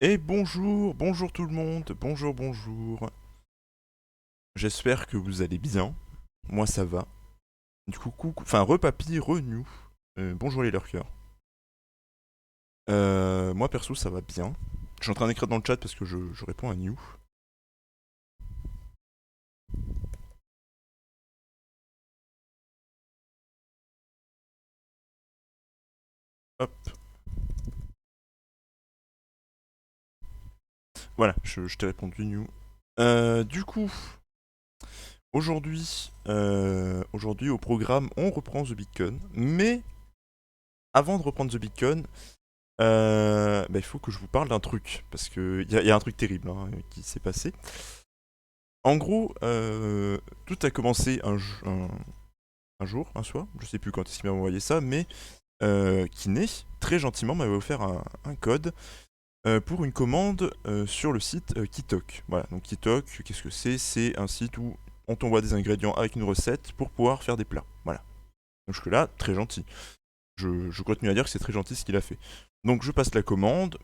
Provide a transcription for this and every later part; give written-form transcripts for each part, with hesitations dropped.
Et bonjour, bonjour tout le monde, bonjour, bonjour. J'espère que vous allez bien. Moi ça va. Du coup, coucou, enfin repapi, re-new. Bonjour les lurkers. Moi perso ça va bien. Je suis en train d'écrire dans le chat parce que je réponds à new. Hop, voilà, je t'ai répondu new. Du coup, aujourd'hui au programme, on reprend The Beacon. Mais avant de reprendre The Beacon, il faut que je vous parle d'un truc. Parce qu'il y a un truc terrible hein, qui s'est passé. En gros, tout a commencé un jour, un soir, je sais plus quand est-ce qu'il m'a envoyé ça, mais Kiné, très gentiment, m'avait offert un code pour une commande sur le site Kitok. Voilà, donc Kitok, qu'est-ce que c'est? C'est un site où on t'envoie des ingrédients avec une recette pour pouvoir faire des plats. Voilà. Donc jusque-là, très gentil. Je continue à dire que c'est très gentil ce qu'il a fait. Donc je passe la commande,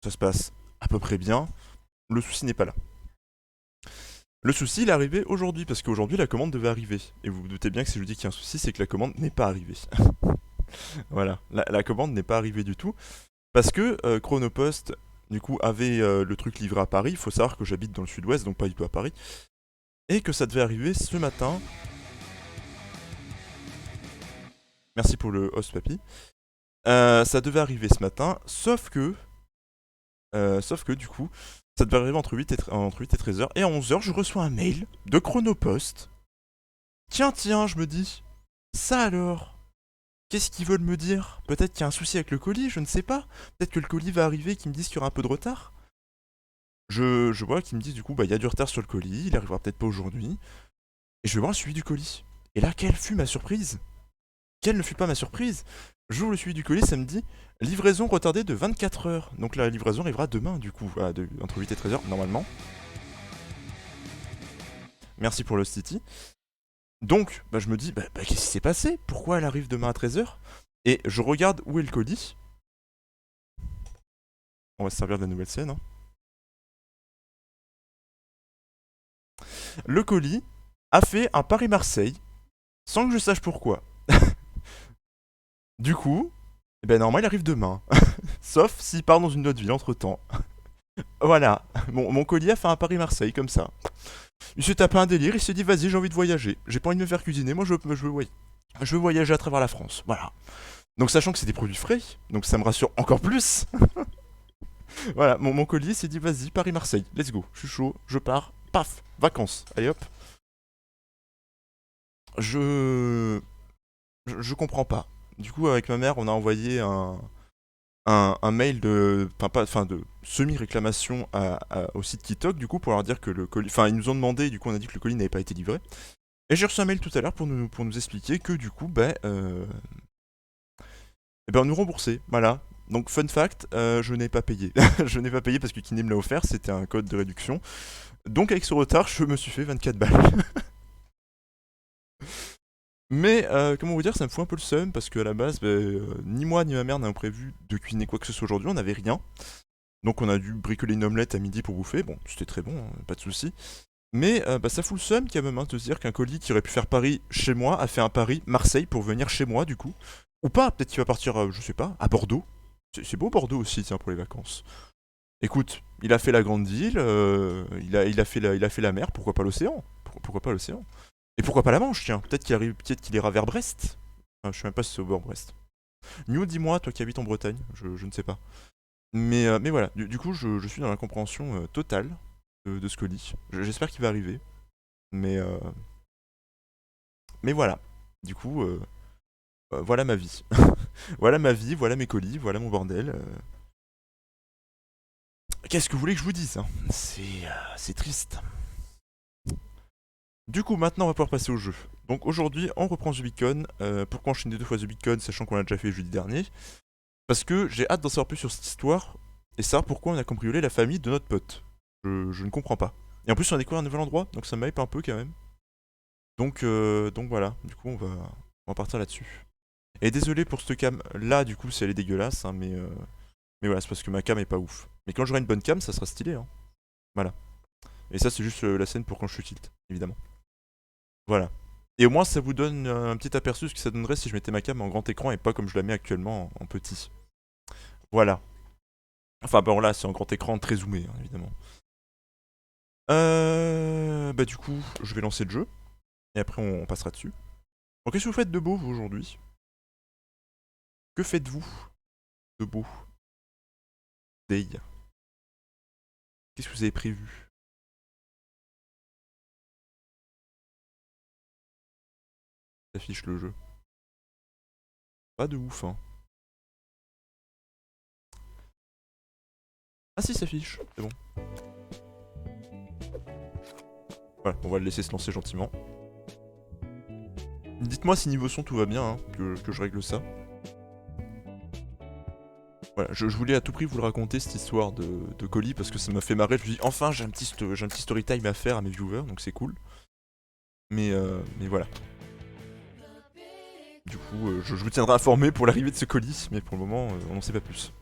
ça se passe à peu près bien, le souci n'est pas là. Le souci, il est arrivé aujourd'hui, parce qu'aujourd'hui, la commande devait arriver. Et vous vous doutez bien que si je vous dis qu'il y a un souci, c'est que la commande n'est pas arrivée. Voilà, la commande n'est pas arrivée du tout. Parce que Chronopost, du coup, avait le truc livré à Paris. Il faut savoir que j'habite dans le sud-ouest, donc pas du tout à Paris. Et que ça devait arriver ce matin. Merci pour le host, papy. Ça devait arriver ce matin, sauf que du coup, ça devait arriver entre 8 et 13 heures. Et à 11 heures, je reçois un mail de Chronopost. Tiens, je me dis, ça alors? Qu'est-ce qu'ils veulent me dire? Peut-être qu'il y a un souci avec le colis, je ne sais pas. Peut-être que le colis va arriver et qu'ils me disent qu'il y aura un peu de retard. Je vois qu'ils me disent du coup, bah il y a du retard sur le colis, il arrivera peut-être pas aujourd'hui. Et je vais voir le suivi du colis. Et là, quelle fut ma surprise? Quelle ne fut pas ma surprise? J'ouvre le suivi du colis, ça me dit livraison retardée de 24 heures. Donc la livraison arrivera demain du coup, entre 8 et 13 heures normalement. Merci pour le City. Donc, je me dis, qu'est-ce qui s'est passé? Pourquoi elle arrive demain à 13 heures? Et je regarde où est le colis. On va se servir de la nouvelle scène. Hein. Le colis a fait un Paris-Marseille sans que je sache pourquoi. Du coup, normalement il arrive demain. Sauf s'il part dans une autre ville entre temps. Voilà, mon colis a fait un Paris-Marseille comme ça. Il s'est tapé un délire, il s'est dit vas-y j'ai envie de voyager. J'ai pas envie de me faire cuisiner, moi je veux voyager à travers la France. Voilà. Donc sachant que c'est des produits frais, donc ça me rassure encore plus. Voilà, mon colis s'est dit vas-y Paris-Marseille, let's go, je suis chaud, je pars, paf, vacances. Allez hop. Je je comprends pas. Du coup, avec ma mère, on a envoyé un mail de semi-réclamation au site Kitok, du coup, pour leur dire que le colis. Enfin, ils nous ont demandé, du coup, on a dit que le colis n'avait pas été livré. Et j'ai reçu un mail tout à l'heure pour nous expliquer que, du coup, on nous remboursait. Voilà. Donc, fun fact, je n'ai pas payé. Je n'ai pas payé parce que Kiné me l'a offert, c'était un code de réduction. Donc, avec ce retard, je me suis fait 24 balles. Mais comment vous dire, ça me fout un peu le seum parce qu'à la base, ni moi ni ma mère n'avons prévu de cuisiner quoi que ce soit aujourd'hui, on n'avait rien. Donc on a dû bricoler une omelette à midi pour bouffer, bon c'était très bon, hein, pas de souci. Mais ça fout le seum quand même hein, de se dire qu'un colis qui aurait pu faire Paris chez moi a fait un Paris Marseille pour venir chez moi du coup. Ou pas, peut-être qu'il va partir, je sais pas, à Bordeaux. C'est beau Bordeaux aussi, tiens, pour les vacances. Écoute, il a fait la grande ville, il a fait la mer, pourquoi pas l'océan? Pourquoi pas l'océan? Et pourquoi pas la Manche, tiens? Peut-être qu'il ira vers Brest. Enfin, je sais même pas si c'est au bord Brest. New, dis-moi, toi qui habites en Bretagne, je ne sais pas. Mais voilà, du coup, je suis dans l'incompréhension totale de ce colis. J'espère qu'il va arriver. Mais, euh, mais voilà. Du coup, voilà ma vie. Voilà ma vie, voilà mes colis, voilà mon bordel. Qu'est-ce que vous voulez que je vous dise hein? C'est triste. Du coup, maintenant, on va pouvoir passer au jeu. Donc aujourd'hui, on reprend The Beacon. Pourquoi enchaîner deux fois The Beacon, sachant qu'on l'a déjà fait jeudi dernier? Parce que j'ai hâte d'en savoir plus sur cette histoire et savoir pourquoi on a cambriolé la famille de notre pote. Je ne comprends pas. Et en plus, on a découvert un nouvel endroit, donc ça m'hype un peu quand même. Donc voilà, du coup, on va partir là-dessus. Et désolé pour cette cam là, du coup, si elle est dégueulasse, hein, mais voilà, c'est parce que ma cam est pas ouf. Mais quand j'aurai une bonne cam, ça sera stylé, hein. Voilà. Et ça, c'est juste la scène pour quand je suis tilt, évidemment. Voilà. Et au moins, ça vous donne un petit aperçu de ce que ça donnerait si je mettais ma cam en grand écran et pas comme je la mets actuellement en petit. Voilà. Enfin, bon, là, c'est en grand écran très zoomé, hein, évidemment. Bah, du coup, je vais lancer le jeu. Et après, on passera dessus. Bon, qu'est-ce que vous faites de beau, vous, aujourd'hui? Que faites-vous de beau? Day. Qu'est-ce que vous avez prévu? Affiche le jeu. Pas de ouf, hein. Ah si, ça affiche, c'est bon. Voilà, on va le laisser se lancer gentiment. Dites-moi si niveau son tout va bien, hein, que je règle ça. Voilà, je voulais à tout prix vous le raconter cette histoire de colis parce que ça m'a fait marrer. Je me dis enfin j'ai un petit story time à faire à mes viewers, donc c'est cool. Mais voilà. Du coup, je vous tiendrai informé pour l'arrivée de ce colis, mais pour le moment, on n'en sait pas plus.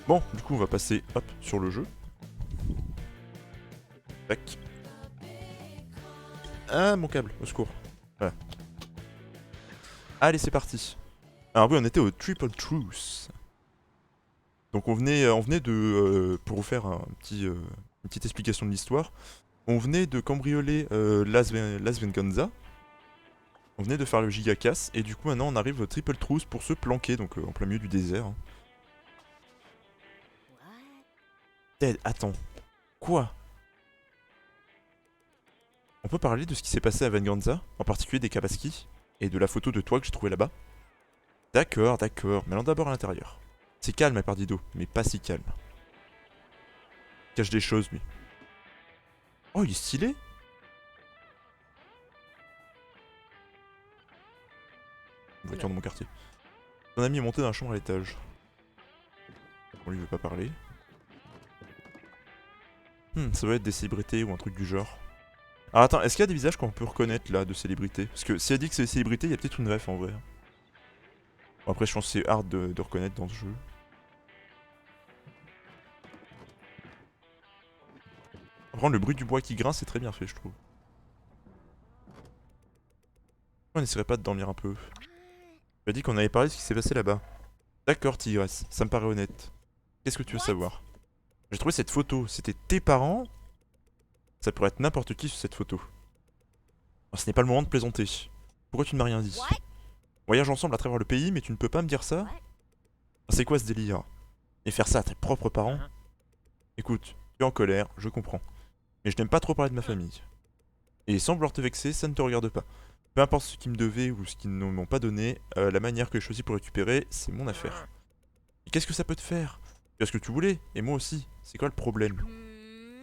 Bon, du coup, on va passer hop sur le jeu. Tac. Ah, mon câble, au secours. Voilà. Allez, c'est parti. Alors oui, on était au Triple Truth. Donc on venait de, pour vous faire une petite explication de l'histoire, on venait de cambrioler Las Venganza. On venait de faire le giga casse et du coup maintenant on arrive au Triple Truth pour se planquer, donc en plein milieu du désert, hein. Ted, attends. Quoi? On peut parler de ce qui s'est passé à Venganza, en particulier des Kabaski, et de la photo de toi que j'ai trouvée là-bas? D'accord, d'accord, mais allons d'abord à l'intérieur. C'est calme à Pardido, mais pas si calme. Il cache des choses, lui. Oh, il est stylé. Une voiture de mon quartier. Ton ami est monté dans la chambre à l'étage. On lui veut pas parler. Ça doit être des célébrités ou un truc du genre. Alors attends, est-ce qu'il y a des visages qu'on peut reconnaître là de célébrités? Parce que si elle dit que c'est des célébrités, il y a peut-être une ref en vrai. Bon, après, je pense que c'est hard de reconnaître dans ce jeu. Par contre, le bruit du bois qui grince, c'est très bien fait, je trouve. On n'essaierait pas de dormir un peu. Tu as dit qu'on avait parlé de ce qui s'est passé là-bas. D'accord, Tigresse, ça me paraît honnête. Qu'est-ce que tu veux savoir? J'ai trouvé cette photo. C'était tes parents? Ça pourrait être n'importe qui sur cette photo. Alors, ce n'est pas le moment de plaisanter. Pourquoi tu ne m'as rien dit? Voyage ensemble à travers le pays, mais tu ne peux pas me dire ça? C'est quoi ce délire? Et faire ça à tes propres parents? Écoute, tu es en colère, je comprends. Mais je n'aime pas trop parler de ma famille. Et sans vouloir te vexer, ça ne te regarde pas. Peu importe ce qu'ils me devaient ou ce qu'ils ne m'ont pas donné, la manière que j'ai choisi pour récupérer, c'est mon affaire. Et qu'est-ce que ça peut te faire? Tu as ce que tu voulais, et moi aussi. C'est quoi le problème?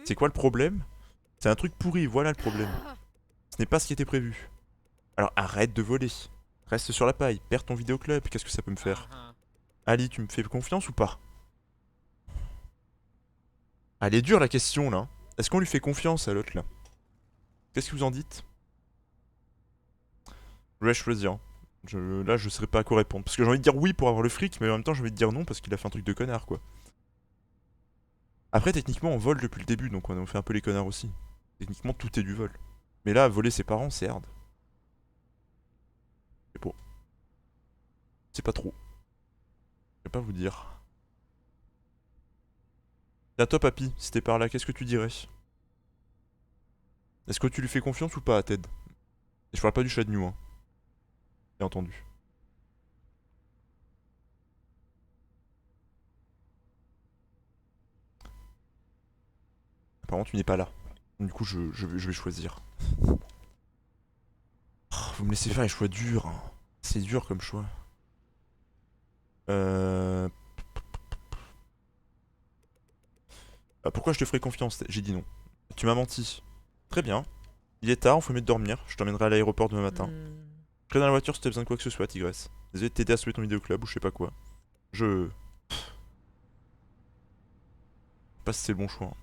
C'est quoi le problème? C'est un truc pourri, voilà le problème. Ce n'est pas ce qui était prévu. Alors arrête de voler. Reste sur la paille, perds ton vidéoclub, qu'est-ce que ça peut me faire? Ali, tu me fais confiance ou pas? Elle est dure la question là. Est-ce qu'on lui fait confiance à l'autre là? Qu'est-ce que vous en dites? Je vais choisir. Là, je saurais pas à quoi répondre. Parce que j'ai envie de dire oui pour avoir le fric, mais en même temps, j'ai envie de dire non parce qu'il a fait un truc de connard, quoi. Après, techniquement, on vole depuis le début, donc on fait un peu les connards aussi. Techniquement, tout est du vol. Mais là, voler ses parents, c'est hard. C'est pas. C'est pas trop. Je vais pas vous dire. Et à toi, papy, si t'es par là, qu'est-ce que tu dirais? Est-ce que tu lui fais confiance ou pas à Ted? Et je parle pas du chat de New, hein. Bien entendu. Apparemment, tu n'es pas là. Du coup, je vais choisir. Oh, vous me laissez faire les choix durs, hein. C'est dur comme choix. Euh... Pourquoi je te ferai confiance? J'ai dit non. Tu m'as menti. Très bien. Il est tard, on faut mieux de dormir. Je t'emmènerai à l'aéroport demain matin. Je serai dans la voiture si t'as besoin de quoi que ce soit, Tigresse. Désolé de t'aider à sauver ton vidéoclub ou je sais pas quoi. Je. Je sais pas si c'est le bon choix, hein.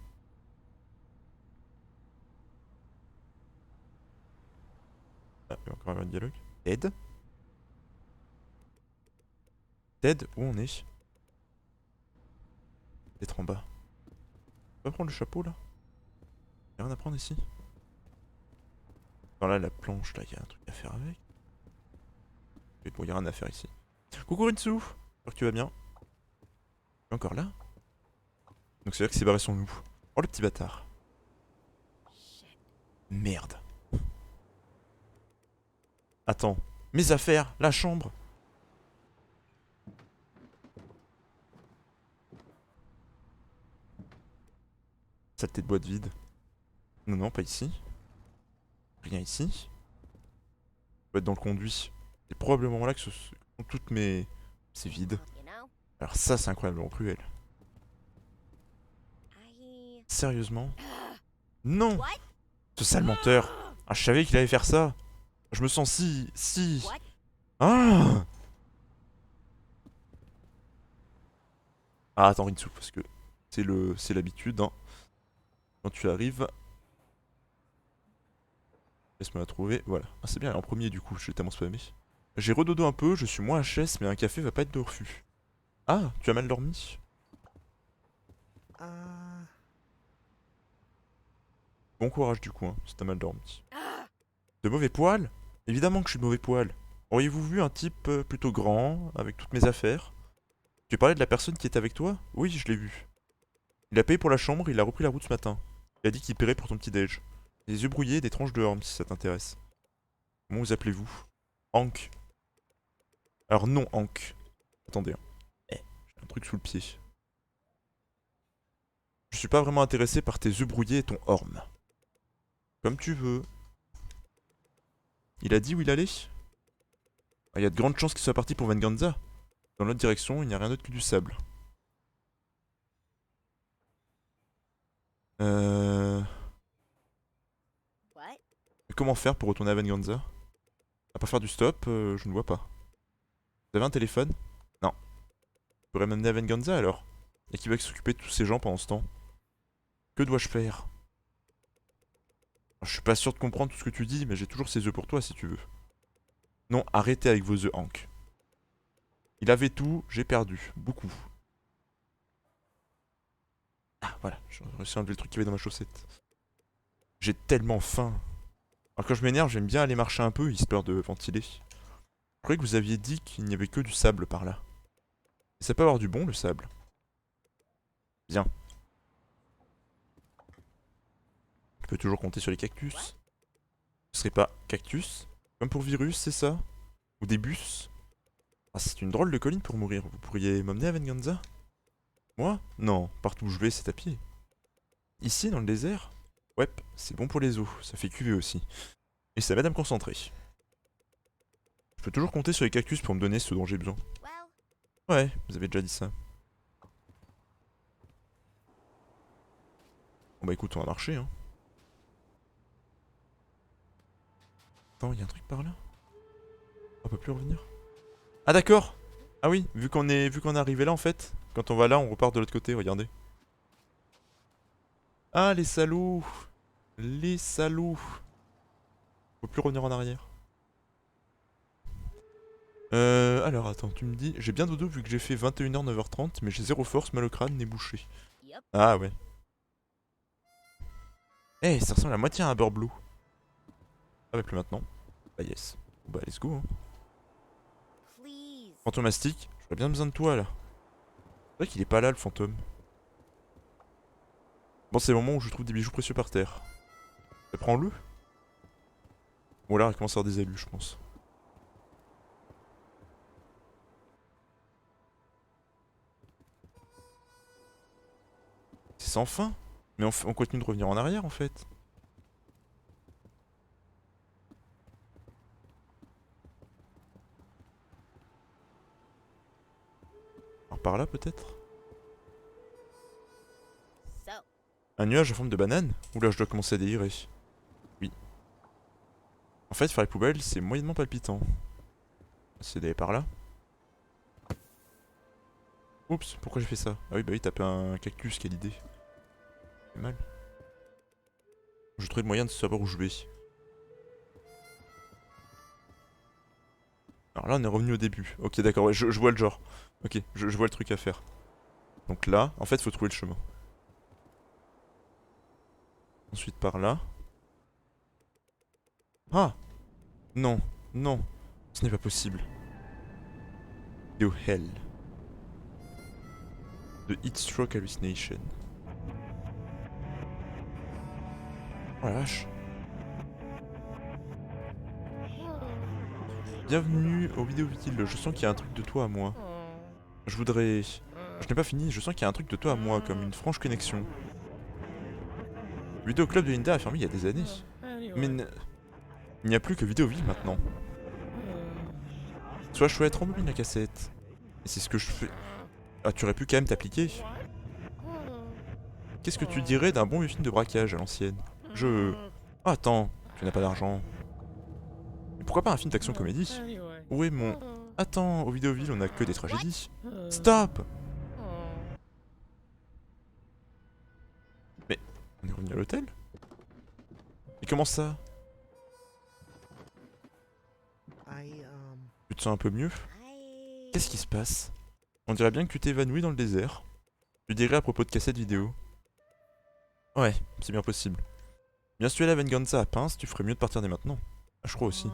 Ah, il y a encore un dialogue. Ted? Ted, où on est? Peut-être en bas. On va prendre le chapeau là. Y'a rien à prendre ici. Enfin là, la planche là, y'a un truc à faire avec. Mais bon, y'a rien à faire ici. Coucou Rinsu. J'espère que tu vas bien. Tu es encore là? Donc c'est vrai que ces barrés sont nous. Oh le petit bâtard. Merde. Attends. Mes affaires, la chambre. Saleté de boîte vide. Non, non, pas ici. Rien ici. On peut être dans le conduit. C'est probablement là que ce sont toutes mes... C'est vide. Alors ça, c'est incroyablement cruel. Sérieusement? Non! Ce sale menteur! Ah, je savais qu'il allait faire ça! Je me sens si... Ah! Ah, attends, Rinsu, parce que c'est l'habitude, hein. Quand tu arrives... Laisse-moi la trouver, voilà. Ah, c'est bien, elle est en premier du coup, je l'ai tellement spammé. J'ai redodo un peu, je suis moins HS, mais un café va pas être de refus. Ah, tu as mal dormi? Bon courage du coup, hein, si t'as mal dormi. De mauvais poil? Évidemment que je suis de mauvais poil. Auriez-vous vu un type plutôt grand, avec toutes mes affaires? Tu parlais de la personne qui était avec toi? Oui, je l'ai vu. Il a payé pour la chambre, il a repris la route ce matin. Il a dit qu'il paierait pour ton petit déj. Des yeux brouillés et des tranches de horn, si ça t'intéresse. Comment vous appelez-vous? Hank. Alors non, Hank. Attendez. Hein. J'ai un truc sous le pied. Je suis pas vraiment intéressé par tes yeux brouillés et ton horn. Comme tu veux. Il a dit où il allait? Ah, il y a de grandes chances qu'il soit parti pour Venganza. Dans l'autre direction, il n'y a rien d'autre que du sable. Euh... Comment faire pour retourner à Venganza? À pas faire du stop, je ne vois pas. Vous avez un téléphone? Non. Je pourrais m'amener à Venganza alors. Et qui va s'occuper de tous ces gens pendant ce temps? Que dois-je faire? Je suis pas sûr de comprendre tout ce que tu dis, mais j'ai toujours ces œufs pour toi si tu veux. Non, arrêtez avec vos œufs, Hank. Il avait tout, j'ai perdu. Beaucoup. Ah, voilà, j'ai réussi à enlever le truc qui avait dans ma chaussette. J'ai tellement faim. Alors quand je m'énerve, j'aime bien aller marcher un peu, histoire de ventiler. Je croyais que vous aviez dit qu'il n'y avait que du sable par là. Et ça peut avoir du bon, le sable. Bien. Tu peux toujours compter sur les cactus. Ce serait pas cactus? Comme pour virus, c'est ça? Ou des bus? Ah, c'est une drôle de colline pour mourir. Vous pourriez m'emmener à Venganza? Moi? Non, partout où je vais, c'est à pied. Ici, dans le désert? Ouais, c'est bon pour les os, ça fait cuver aussi. Et ça m'aide à me concentrer. Je peux toujours compter sur les cactus pour me donner ce dont j'ai besoin. Ouais, vous avez déjà dit ça. Bon bah écoute, on va marcher, hein. Attends, il y a un truc par là? On peut plus revenir? Ah d'accord! Ah oui, vu qu'on est arrivé là en fait, quand on va là, on repart de l'autre côté, regardez. Ah les salauds! Les salauds! Faut plus revenir en arrière. Alors attends, tu me dis, j'ai bien dodo vu que j'ai fait 21h 9h30, mais j'ai zéro force, mal au crâne, nez bouché. Ah ouais. Eh, ça ressemble à moitié à un beurre blue. Ah bah plus maintenant. Bah yes. Bah let's go hein. Fantomastique, j'aurais bien besoin de toi là. C'est vrai qu'il est pas là le fantôme. Bon c'est le moment où je trouve des bijoux précieux par terre. Bah, prends-le. Bon là il commence à avoir des élus je pense. C'est sans fin. Mais on continue de revenir en arrière en fait. Alors par là peut-être. Un nuage en forme de banane? Oula je dois commencer à délirer. Oui. En fait faire les poubelles c'est moyennement palpitant. C'est d'aller par là. Oups, pourquoi j'ai fait ça? Ah oui bah oui taper un cactus, quelle idée. C'est mal. Je trouve le moyen de savoir où je vais. Alors là on est revenu au début. Ok d'accord, ouais, je vois le genre. Ok, je vois le truc à faire. Donc là, en fait, faut trouver le chemin. Ensuite par là. Ah! Non, non, ce n'est pas possible. Yo hell. The Heat Stroke Hallucination. Oh la vache. Bienvenue au vidéo utile. Je sens qu'il y a un truc de toi à moi. Je voudrais... Je n'ai pas fini, je sens qu'il y a un truc de toi à moi, comme une franche connexion. Le vidéo club de Linda a fermé il y a des années. Mais il n'y a plus que Vidéoville maintenant. Sois chouette, rembobine la cassette. Et c'est ce que je fais. Ah, tu aurais pu quand même t'appliquer. Qu'est-ce que tu dirais d'un bon vieux film de braquage à l'ancienne? Oh, attends, tu n'as pas d'argent. Mais pourquoi pas un film d'action-comédie? Où est mon... Attends, au Vidéoville, on a que des tragédies. Stop! Mais, on est revenu à l'hôtel? Et comment ça? Tu te sens un peu mieux? Qu'est-ce qui se passe? On dirait bien que tu t'es évanoui dans le désert. Tu dirais à propos de cassette vidéo. Ouais, c'est bien possible. Bien si tu es la Venganza à pince, tu ferais mieux de partir dès maintenant. Ah, je crois aussi.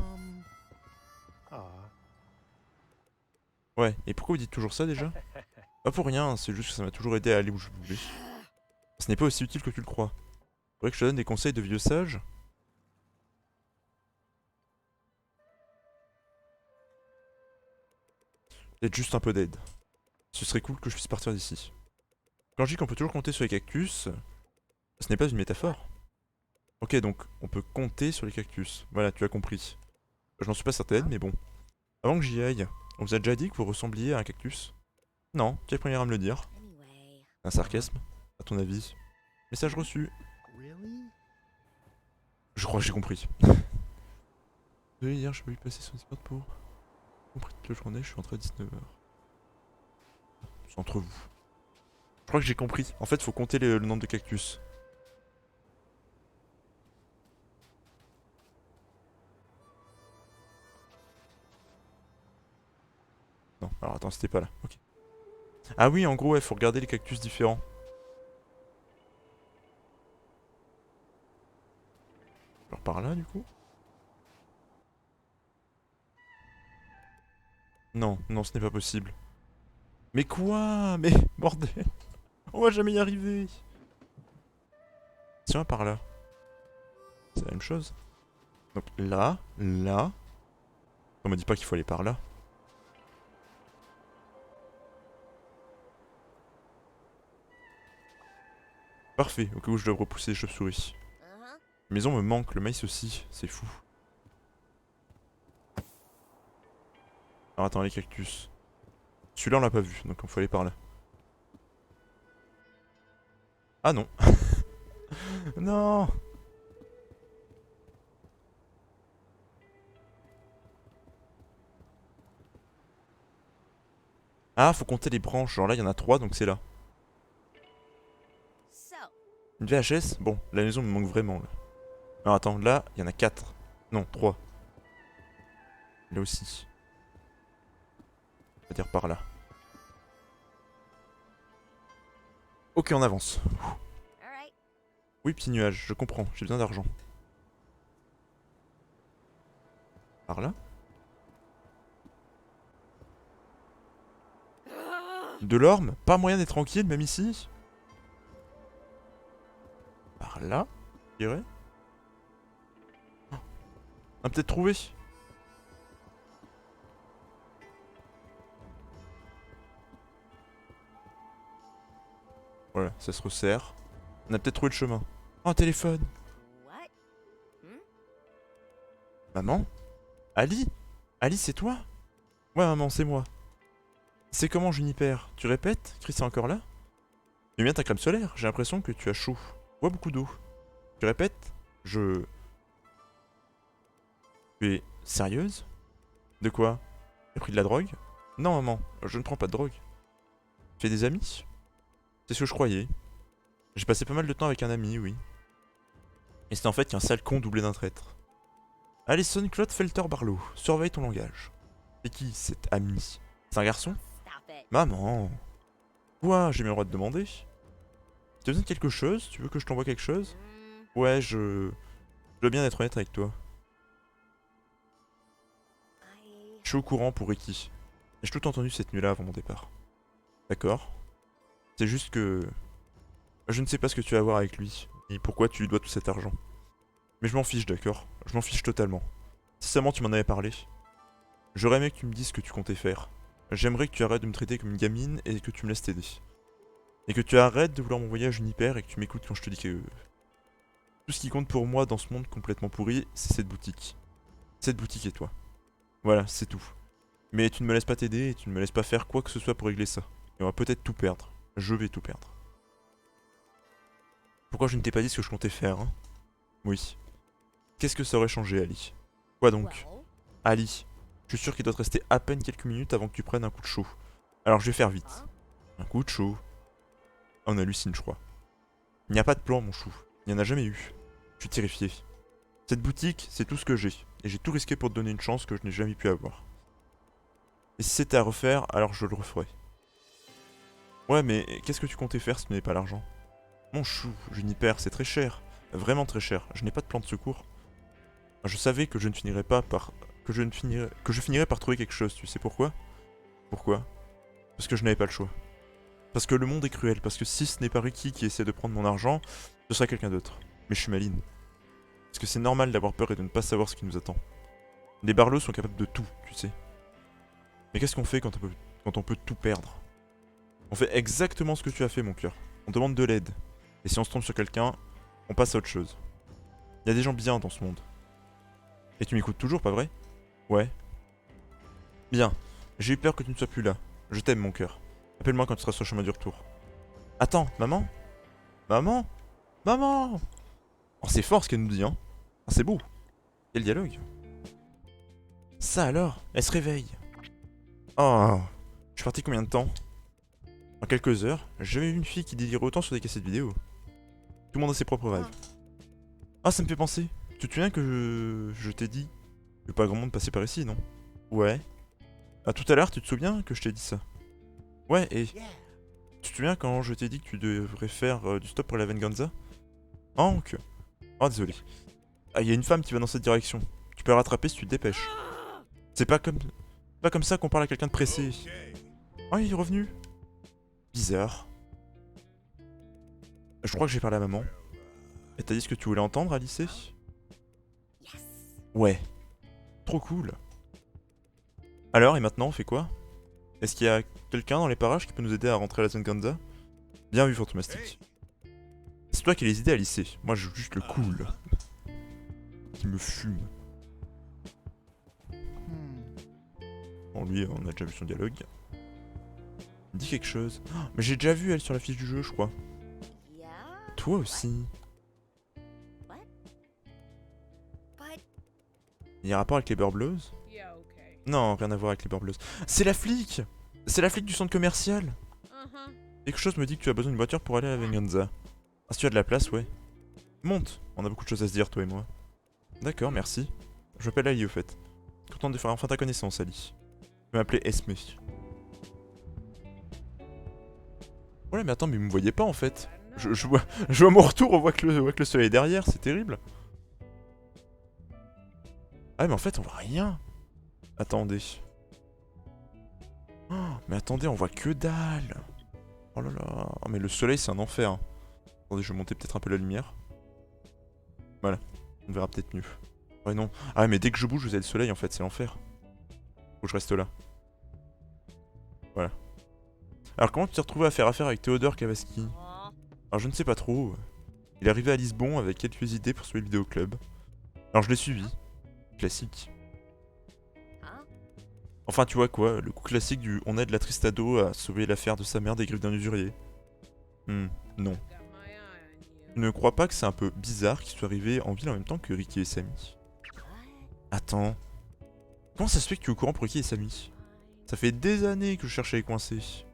Ouais, et pourquoi vous dites toujours ça déjà? Pas pour rien, c'est juste que ça m'a toujours aidé à aller où je voulais. Ce n'est pas aussi utile que tu le crois. Faudrait que je te donne des conseils de vieux sage. Peut-être juste un peu d'aide. Ce serait cool que je puisse partir d'ici. Quand je dis qu'on peut toujours compter sur les cactus, ce n'est pas une métaphore. Ok, donc on peut compter sur les cactus. Voilà, tu as compris. Je n'en suis pas certaine, mais bon. Avant que j'y aille, on vous a déjà dit que vous ressembliez à un cactus? Non, tu es la première à me le dire. Un sarcasme, à ton avis? Message reçu. Je crois que j'ai compris. Hier, je peux y passer sur Discord pour... compris toute la journée, je suis rentré à 19h. C'est entre vous. Je crois que j'ai compris. En fait, faut compter le nombre de cactus. Non, alors attends, c'était pas là. Ok. Ah oui, en gros, ouais, faut regarder les cactus différents. Alors par là, du coup? Non, non, ce n'est pas possible. Mais quoi? Mais bordel! On va jamais y arriver! Tiens, par là. C'est la même chose. Donc là, là. On me dit pas qu'il faut aller par là. Parfait, au cas où je dois repousser les chauves-souris. La maison me manque, le maïs aussi, c'est fou. Alors attends, les cactus. Celui-là on l'a pas vu, donc il faut aller par là. Ah non. Non. Ah, faut compter les branches, genre là il y en a 3, donc c'est là. Une VHS? Bon, la maison me manque vraiment là. Alors attends, là il y en a 4. Non, 3. Là aussi. On va dire par là. Ok, on avance. Oui, petit nuage, je comprends, j'ai besoin d'argent. Par là? De l'orme? Pas moyen d'être tranquille, même ici? Par là? Je dirais. Oh, on a peut-être trouvé. Voilà, ça se resserre. On a peut-être trouvé le chemin. Oh, un téléphone. Maman? Ali? Ali, c'est toi? Ouais, maman, c'est moi. C'est comment, Juniper? Tu répètes? Chris est encore là? J'aime bien ta crème solaire, j'ai l'impression que tu as chaud. Bois beaucoup d'eau. Tu répètes? Tu es sérieuse? De quoi? Tu as pris de la drogue? Non, maman, je ne prends pas de drogue. Tu fais des amis? C'est ce que je croyais. J'ai passé pas mal de temps avec un ami, oui. Et c'était en fait qu'un sale con doublé d'un traître. Alison Claude Felter Barlow, surveille ton langage. C'est qui cet ami? C'est un garçon? Maman! Quoi? J'ai bien le droit de demander? T'as besoin de quelque chose? Tu veux que je t'envoie quelque chose? Ouais, je dois bien être honnête avec toi. Je suis au courant pour Ricky. J'ai tout entendu cette nuit-là avant mon départ. D'accord? C'est juste que... Je ne sais pas ce que tu vas avoir avec lui, ni pourquoi tu lui dois tout cet argent. Mais je m'en fiche, d'accord? Je m'en fiche totalement. Si seulement tu m'en avais parlé. J'aurais aimé que tu me dises ce que tu comptais faire. J'aimerais que tu arrêtes de me traiter comme une gamine et que tu me laisses t'aider. Et que tu arrêtes de vouloir m'envoyer à Juniper et que tu m'écoutes quand je te dis que... Tout ce qui compte pour moi dans ce monde complètement pourri, c'est cette boutique. Cette boutique et toi. Voilà, c'est tout. Mais tu ne me laisses pas t'aider et tu ne me laisses pas faire quoi que ce soit pour régler ça. Et on va peut-être tout perdre. Je vais tout perdre. Pourquoi je ne t'ai pas dit ce que je comptais faire, hein? Oui. Qu'est-ce que ça aurait changé, Ali? Quoi donc? Ali, je suis sûr qu'il doit te rester à peine quelques minutes avant que tu prennes un coup de chaud. Alors je vais faire vite. Un coup de chaud. On hallucine, je crois. Il n'y a pas de plan, mon chou. Il n'y en a jamais eu. Je suis terrifié. Cette boutique, c'est tout ce que j'ai. Et j'ai tout risqué pour te donner une chance que je n'ai jamais pu avoir. Et si c'était à refaire, alors je le referais. Ouais, mais qu'est-ce que tu comptais faire si tu n'avais pas l'argent? Mon chou, Juniper, c'est très cher. Vraiment très cher. Je n'ai pas de plan de secours. Je savais que je ne finirais pas par... que je finirais par trouver quelque chose, tu sais pourquoi? Pourquoi? Parce que je n'avais pas le choix. Parce que le monde est cruel, parce que si ce n'est pas Ricky qui essaie de prendre mon argent, ce sera quelqu'un d'autre. Mais je suis maligne. Parce que c'est normal d'avoir peur et de ne pas savoir ce qui nous attend. Les barlots sont capables de tout, tu sais. Mais qu'est-ce qu'on fait quand on peut tout perdre? On fait exactement ce que tu as fait, mon cœur. On demande de l'aide. Et si on se trompe sur quelqu'un, on passe à autre chose. Il y a des gens bien dans ce monde. Et tu m'écoutes toujours, pas vrai? Ouais. Bien. J'ai eu peur que tu ne sois plus là. Je t'aime, mon cœur. Appelle-moi quand tu seras sur le chemin du retour. Attends, maman? Maman? Maman? Oh, c'est fort ce qu'elle nous dit, hein. Ah, c'est beau. Quel dialogue. Ça alors? Elle se réveille. Oh. Je suis parti combien de temps? En quelques heures. J'ai jamais vu une fille qui délire autant sur des cassettes vidéo. Tout le monde a ses propres rêves. Ah, ça me fait penser. Tu te souviens que je t'ai dit que pas grand monde passait par ici, non? Ouais. Ah, tout à l'heure, tu te souviens que je t'ai dit ça? Ouais, et... Tu te souviens quand je t'ai dit que tu devrais faire du stop pour la Venganza? Hank. Oh, désolé. Ah, il y a une femme qui va dans cette direction. Tu peux la rattraper si tu te dépêches. C'est pas comme ça qu'on parle à quelqu'un de pressé. Oh, il est revenu. Bizarre. Je crois que j'ai parlé à maman. Et t'as dit ce que tu voulais entendre, Alice? Ouais. Trop cool. Alors, et maintenant, on fait quoi? Est-ce qu'il y a quelqu'un dans les parages qui peut nous aider à rentrer à la Zenganza? Bien vu, Fantomastique. C'est toi qui as les idées, Alice. Moi, je joue juste le cool. Qui me fume. Bon, lui, on a déjà vu son dialogue. Il dit quelque chose. Oh, mais j'ai déjà vu elle sur la fiche du jeu, je crois. Toi aussi. Il y a un rapport avec les Burblows? Non, rien à voir avec les Burblows. C'est la flic! C'est la flic du centre commercial! Quelque chose me dit que tu as besoin d'une voiture pour aller à la Venganza. Ah, si tu as de la place, ouais. Monte! On a beaucoup de choses à se dire, toi et moi. D'accord, merci. Je m'appelle Ali, au fait. Content de faire enfin ta connaissance, Ali. Je vais m'appeler Esme. Ouais, mais attends, mais vous me voyez pas, en fait. Je vois mon retour, on voit que le soleil est derrière, c'est terrible. Ah, mais en fait, on voit rien. Attendez. Oh, mais attendez, on voit que dalle. Oh là là. Oh, mais le soleil, c'est un enfer. Hein. Attendez, je vais monter peut-être un peu la lumière. Voilà. On verra peut-être mieux. Ouais, non. Ah, mais dès que je bouge, vous avez le soleil, en fait, c'est l'enfer. Faut que je reste là. Voilà. Alors, comment tu t'es retrouvé à faire affaire avec Théodore Kavaski? Alors, je ne sais pas trop. Il est arrivé à Lisbonne avec quelques idées pour sauver le vidéoclub. Alors, je l'ai suivi. Classique. Enfin, tu vois quoi, le coup classique du on aide la triste ado à sauver l'affaire de sa mère des griffes d'un usurier. Non. Tu ne crois pas que c'est un peu bizarre qu'il soit arrivé en ville en même temps que Ricky et Sammy? Attends. Comment ça se fait que tu es au courant pour Ricky et Sammy? Ça fait des années que je cherche à les coincer.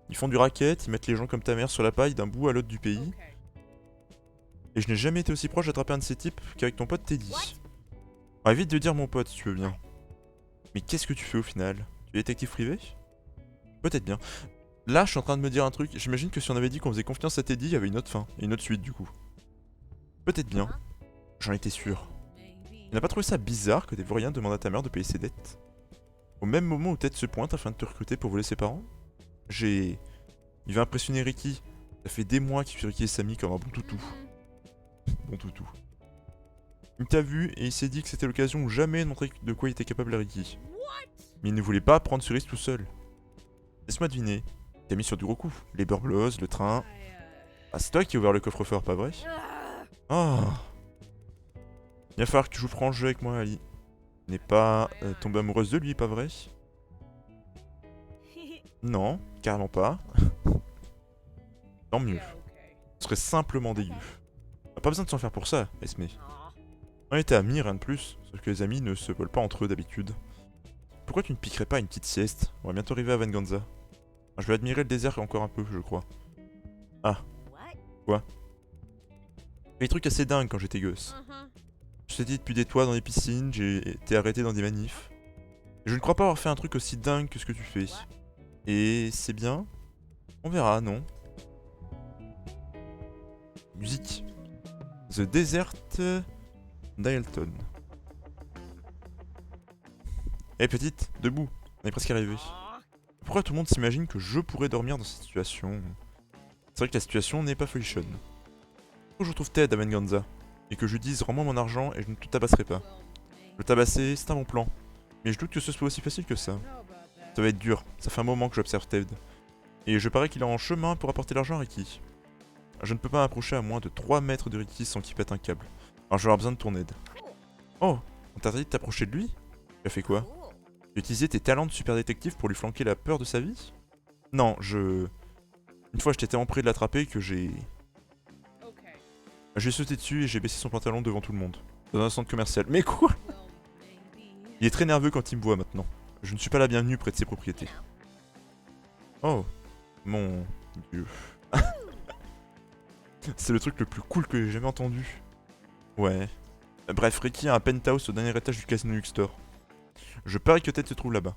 Ils font du racket, ils mettent les gens comme ta mère sur la paille d'un bout à l'autre du pays. Et je n'ai jamais été aussi proche d'attraper un de ces types qu'avec ton pote Teddy. Alors évite de dire mon pote si tu veux bien. Mais qu'est-ce que tu fais au final? Tu es détective privé? Peut-être bien. Là, je suis en train de me dire un truc. J'imagine que si on avait dit qu'on faisait confiance à Teddy, il y avait une autre fin. Et une autre suite, du coup. Peut-être bien. J'en étais sûr. Tu n'as pas trouvé ça bizarre que des vauriens demandent à ta mère de payer ses dettes? Au même moment où Ted se pointe afin de te recruter pour voler ses parents? Il va impressionner Ricky. Ça fait des mois qu'il suit Ricky et Sammy comme un bon toutou. Bon toutou. Il t'a vu et il s'est dit que c'était l'occasion ou jamais de montrer de quoi il était capable à Ricky. Mais il ne voulait pas prendre ce risque tout seul. Laisse-moi deviner. Il t'a mis sur du gros coup. Les burblos, le train. Ah, c'est toi qui as ouvert le coffre-fort, pas vrai? Oh. Il va falloir que tu joues franc jeu avec moi, Ali. Tu n'es pas tombée amoureuse de lui, pas vrai? Non, carrément pas. Tant mieux. Ce serait simplement dégueu. On a pas besoin de s'en faire pour ça, Esme. On était amis, rien de plus. Sauf que les amis ne se volent pas entre eux d'habitude. Pourquoi tu ne piquerais pas une petite sieste? On va bientôt arriver à Venganza. Je vais admirer le désert encore un peu, je crois. Ah. Quoi? Des trucs assez dingues quand j'étais gosse. Je t'ai dit depuis des toits dans les piscines, j'ai été arrêté dans des manifs. Et je ne crois pas avoir fait un truc aussi dingue que ce que tu fais. Et c'est bien? On verra, non? Musique. The Desert d'Ailton. Eh petite, debout, on est presque arrivé. Pourquoi tout le monde s'imagine que je pourrais dormir dans cette situation? C'est vrai que la situation n'est pas folichonne. Faut que je retrouve Ted à Venganza, et que je lui dise rends-moi mon argent et je ne te tabasserai pas. Le tabasser, c'est un bon plan. Mais je doute que ce soit aussi facile que ça. Ça va être dur, ça fait un moment que j'observe Ted. Et je parie qu'il est en chemin pour apporter l'argent à Ricky. Je ne peux pas m'approcher à moins de 3 mètres de Ricky sans qu'il pète un câble. Alors je vais avoir besoin de ton aide. Oh, on t'a dit de t'approcher de lui? Tu as fait quoi? Tu as utilisé tes talents de super détective pour lui flanquer la peur de sa vie? Non, Une fois j'étais tellement près de l'attraper que j'ai sauté dessus et j'ai baissé son pantalon devant tout le monde. Dans un centre commercial. Mais quoi? Il est très nerveux quand il me voit maintenant. Je ne suis pas la bienvenue près de ses propriétés. Oh, mon dieu. C'est le truc le plus cool que j'ai jamais entendu. Ouais. Bref, Ricky a un penthouse au dernier étage du casino Luxor. Je parie que Ted se trouve là-bas.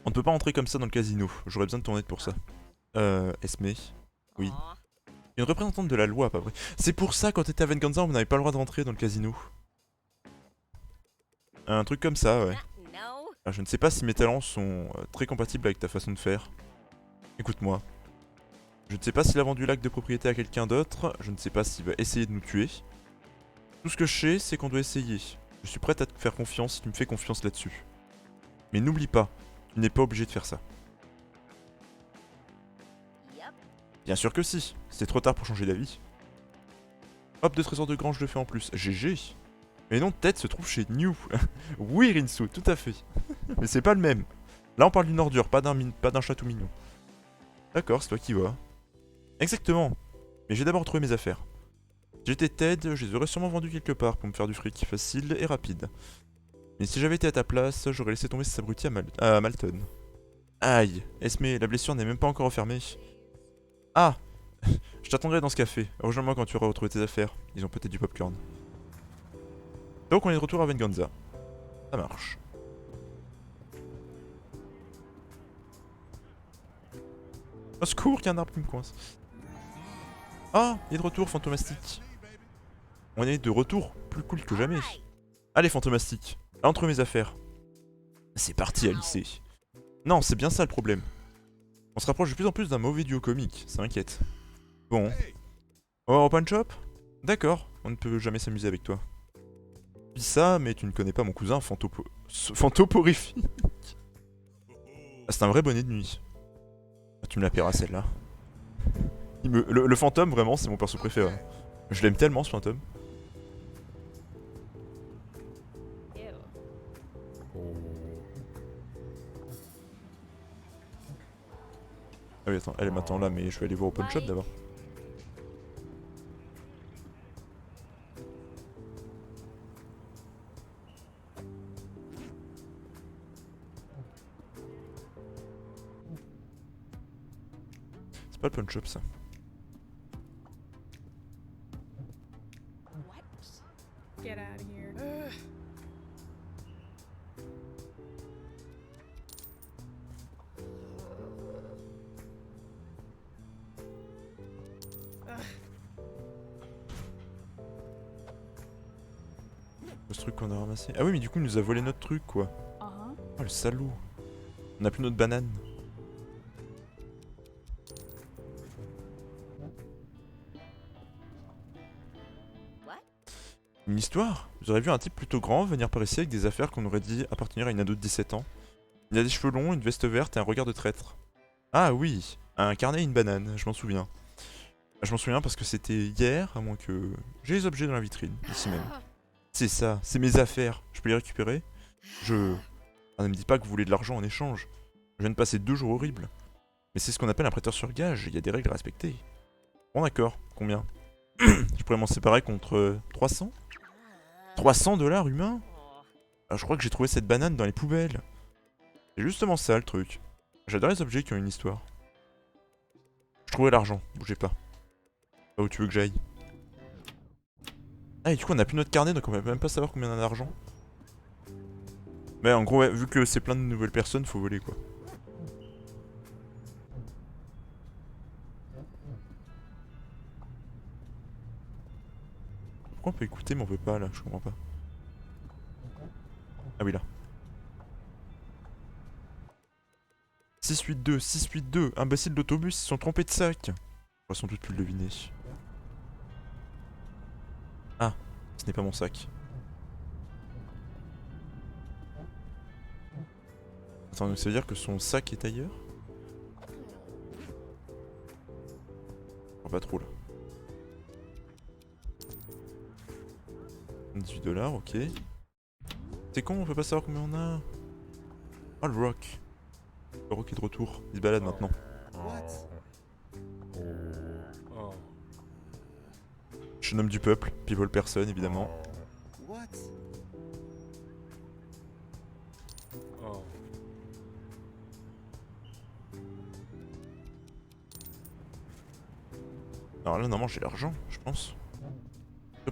On ne peut pas entrer comme ça dans le casino. J'aurais besoin de ton aide pour ça. Esme. Oui. Une représentante de la loi, pas vrai. C'est pour ça, quand t'étais à Venganza, on n'avait pas le droit de rentrer dans le casino. Un truc comme ça, ouais. Alors, je ne sais pas si mes talents sont très compatibles avec ta façon de faire. Écoute-moi. Je ne sais pas s'il a vendu l'acte de propriété à quelqu'un d'autre. Je ne sais pas s'il va essayer de nous tuer. Tout ce que je sais, c'est qu'on doit essayer. Je suis prête à te faire confiance si tu me fais confiance là-dessus. Mais n'oublie pas, tu n'es pas obligé de faire ça. Bien sûr que si, c'est trop tard pour changer d'avis. Hop, 2 trésors de grange, je le fais en plus. GG. Mais non, Ted se trouve chez New. Oui, Rinsu, tout à fait. Mais c'est pas le même. Là, on parle d'une ordure, pas d'un chat tout mignon. D'accord, c'est toi qui vois. Exactement. Mais j'ai d'abord trouvé mes affaires. J'étais Ted, je les aurais sûrement vendus quelque part pour me faire du fric facile et rapide. Mais si j'avais été à ta place, j'aurais laissé tomber cet abruti à Malton. Aïe, Esme, la blessure n'est même pas encore refermée. Ah, je t'attendrai dans ce café. Rejoins-moi quand tu auras retrouvé tes affaires. Ils ont peut-être du popcorn. Donc on est de retour à Venganza. Ça marche. Au secours, qu'il y a un arbre qui me coince. Ah, il est de retour, Fantomastique. On est de retour, plus cool que jamais. Allez, Fantomastique, entre mes affaires. C'est parti, Alice. Non, c'est bien ça le problème. On se rapproche de plus en plus d'un mauvais duo comique, ça m'inquiète. Bon. On va au pawn shop? D'accord, on ne peut jamais s'amuser avec toi. Je dis ça, mais tu ne connais pas mon cousin Fantoporifique. Ah, c'est un vrai bonnet de nuit. Ah, tu me la paieras celle-là. Le fantôme, vraiment, c'est mon perso préféré. Je l'aime tellement, ce fantôme. Ah oui, attends, elle est maintenant là, mais je vais aller voir au pawn shop d'abord. C'est pas le pawn shop, ça. Get out of here. Ce truc qu'on a ramassé. Ah oui, mais du coup, il nous a volé notre truc, quoi. Uh-huh. Oh, le salaud. On a plus notre banane. Une histoire. Vous aurez vu un type plutôt grand venir par ici avec des affaires qu'on aurait dit appartenir à une ado de 17 ans. Il a des cheveux longs, une veste verte et un regard de traître. Ah oui, un carnet et une banane, je m'en souviens. Je m'en souviens parce que c'était hier, à moins que... J'ai les objets dans la vitrine, ici même. C'est ça, c'est mes affaires. Je peux les récupérer? Je... Ah, ne me dis pas que vous voulez de l'argent en échange. Je viens de passer 2 jours horribles. Mais c'est ce qu'on appelle un prêteur sur gage, il y a des règles à respecter. Bon d'accord, combien? Je pourrais m'en séparer contre 300? 300 dollars humains? Ah, je crois que j'ai trouvé cette banane dans les poubelles. C'est justement ça le truc. J'adore les objets qui ont une histoire. Je trouvais l'argent, bougez pas. Là où tu veux que j'aille. Ah et du coup on a plus notre carnet donc on va même pas savoir combien on a d'argent. Mais en gros ouais, vu que c'est plein de nouvelles personnes, faut voler quoi. Pourquoi on peut écouter mais on peut pas là, je comprends pas. Ah oui là. 682, 682, imbécile d'autobus, ils se sont trompés de sac. On va sans doute plus le deviner. Ah, ce n'est pas mon sac. Attends, donc ça veut dire que son sac est ailleurs? Oh, pas trop là. 18 dollars, ok. C'est con, on peut pas savoir combien on a. Oh le rock. Le rock est de retour, il se balade maintenant. Je suis un homme du peuple, puis vole personne évidemment. Alors là normalement j'ai l'argent, je pense.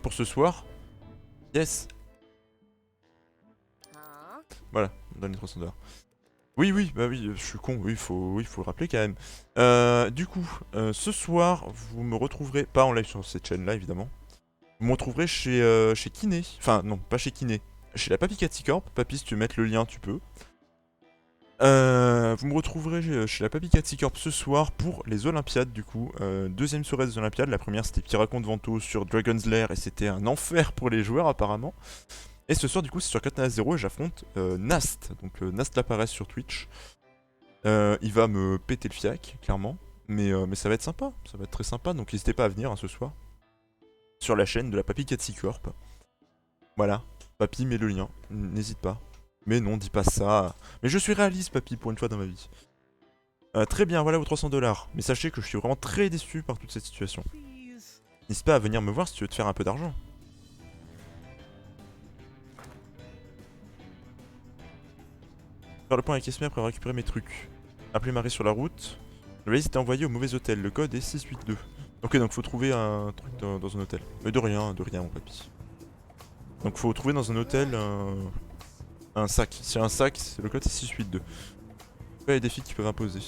Pour ce soir. Yes. Voilà, on donne les 300 dollars. Oui, oui, bah oui, je suis con, oui, faut le rappeler quand même. Du coup, ce soir, vous me retrouverez, pas en live sur cette chaîne-là évidemment, vous me retrouverez chez Kiné. Enfin, non, pas chez Kiné, chez la Papy Cathy Corp. Papy, si tu veux mettre le lien, tu peux. Vous me retrouverez chez la Papy Cathy Corp ce soir pour les Olympiades du coup. Deuxième soirée des Olympiades, la première c'était Piracon de Vento sur Dragon's Lair et c'était un enfer pour les joueurs apparemment. Et ce soir du coup c'est sur Katana 0 et j'affronte Nast. Donc Nast apparaît sur Twitch. Il va me péter le fiac, clairement. Mais ça va être sympa, ça va être très sympa. Donc n'hésitez pas à venir hein, ce soir. Sur la chaîne de la Papy Cathy Corp. Voilà, Papy met le lien, n'hésite pas. Mais non, dis pas ça. Mais je suis réaliste, papy, pour une fois dans ma vie. Très bien, voilà vos 300 dollars. Mais sachez que je suis vraiment très déçu par toute cette situation. N'hésite pas à venir me voir si tu veux te faire un peu d'argent. Faire le point avec Esme après avoir récupéré mes trucs. Appeler Marie sur la route. Le valise était envoyé au mauvais hôtel. Le code est 682. Ok, donc faut trouver un truc dans un hôtel. Mais de rien, mon papy. Donc faut trouver dans un hôtel un sac. Si un sac, le code c'est 682. Il y a des défis qui peuvent imposer.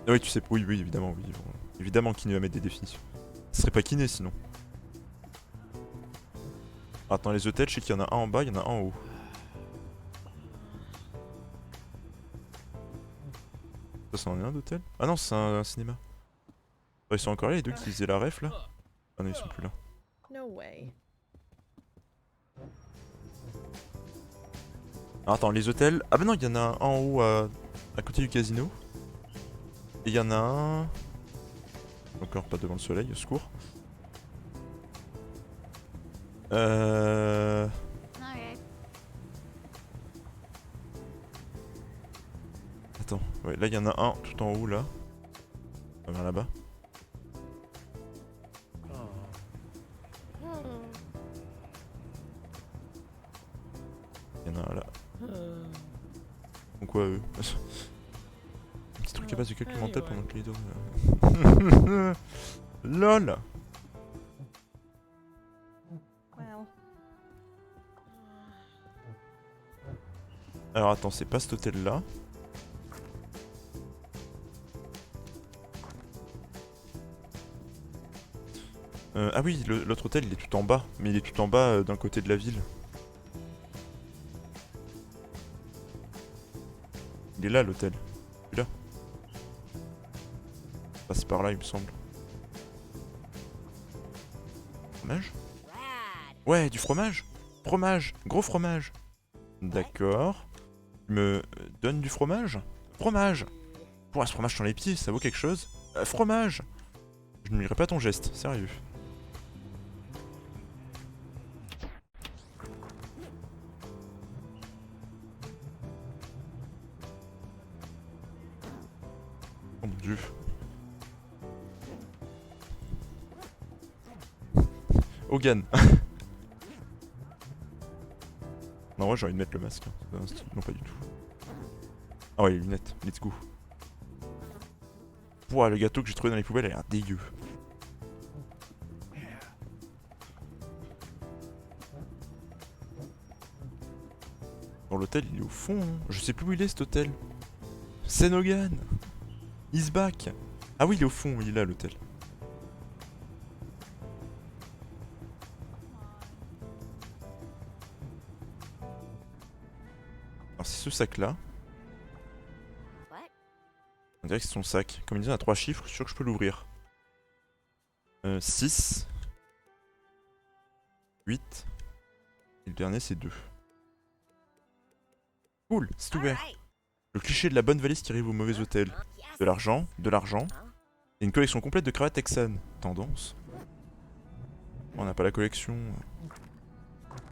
Ah oui, tu sais, oui, oui, évidemment, oui. Bon, évidemment Kiné va mettre des défis. Ce serait pas Kiné sinon. Attends, les hôtels, je sais qu'il y en a un en bas, il y en a un en haut. Ça, c'en est un d'hôtel? Ah non, c'est un cinéma. Ils sont encore là, les deux qui faisaient la ref là? Ah non, ils sont plus là. No way. Alors, attends, les hôtels. Ah bah non, il y en a un en haut à côté du casino. Et il y en a un. Encore pas devant le soleil, au secours. Attends, ouais, là il y en a un tout en haut là. Vers là-bas. Il y en a un là. Donc quoi eux? Un petit truc à base de calcul mental pendant que les deux. LOL. Alors attends, c'est pas cet hôtel là. Ah oui, l'autre hôtel il est tout en bas, mais il est tout en bas d'un côté de la ville. Il est là l'hôtel. Celui-là. Passe par là, il me semble. Fromage? Ouais, du fromage? Fromage, gros fromage. D'accord. Tu me donnes du fromage? Fromage! Pour ce fromage sur les pieds, ça vaut quelque chose? Fromage! Je ne lirai pas ton geste, sérieux. Oh mon dieu. Hogan. Non, ouais, j'ai envie de mettre le masque. Hein. Non, pas du tout. Ah ouais, les lunettes. Let's go. Ouah, le gâteau que j'ai trouvé dans les poubelles a l'air dégueu. Dans l'hôtel, il est au fond. Hein. Je sais plus où il est cet hôtel. C'est Hogan. He's back. Ah oui, il est au fond, il est là l'hôtel. Alors c'est ce sac là. On dirait que c'est son sac. Comme il dit, on a 3 chiffres, je suis sûr que je peux l'ouvrir. 6. 8. Et le dernier c'est 2. Cool, c'est ouvert. Le cliché de la bonne valise qui arrive au mauvais hôtel. De l'argent, et une collection complète de cravates texanes. Tendance. On n'a pas la collection.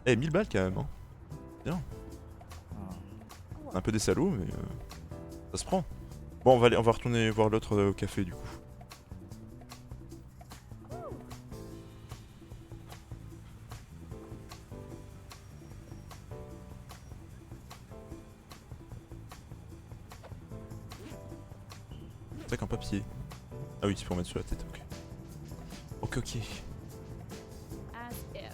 Eh, 1000 balles quand même, hein. Bien. Un peu des salauds, mais ça se prend. Bon, on va retourner voir l'autre au café du coup. Sac en papier. Ah oui, c'est pour mettre sur la tête, ok. Ok, ok. As if.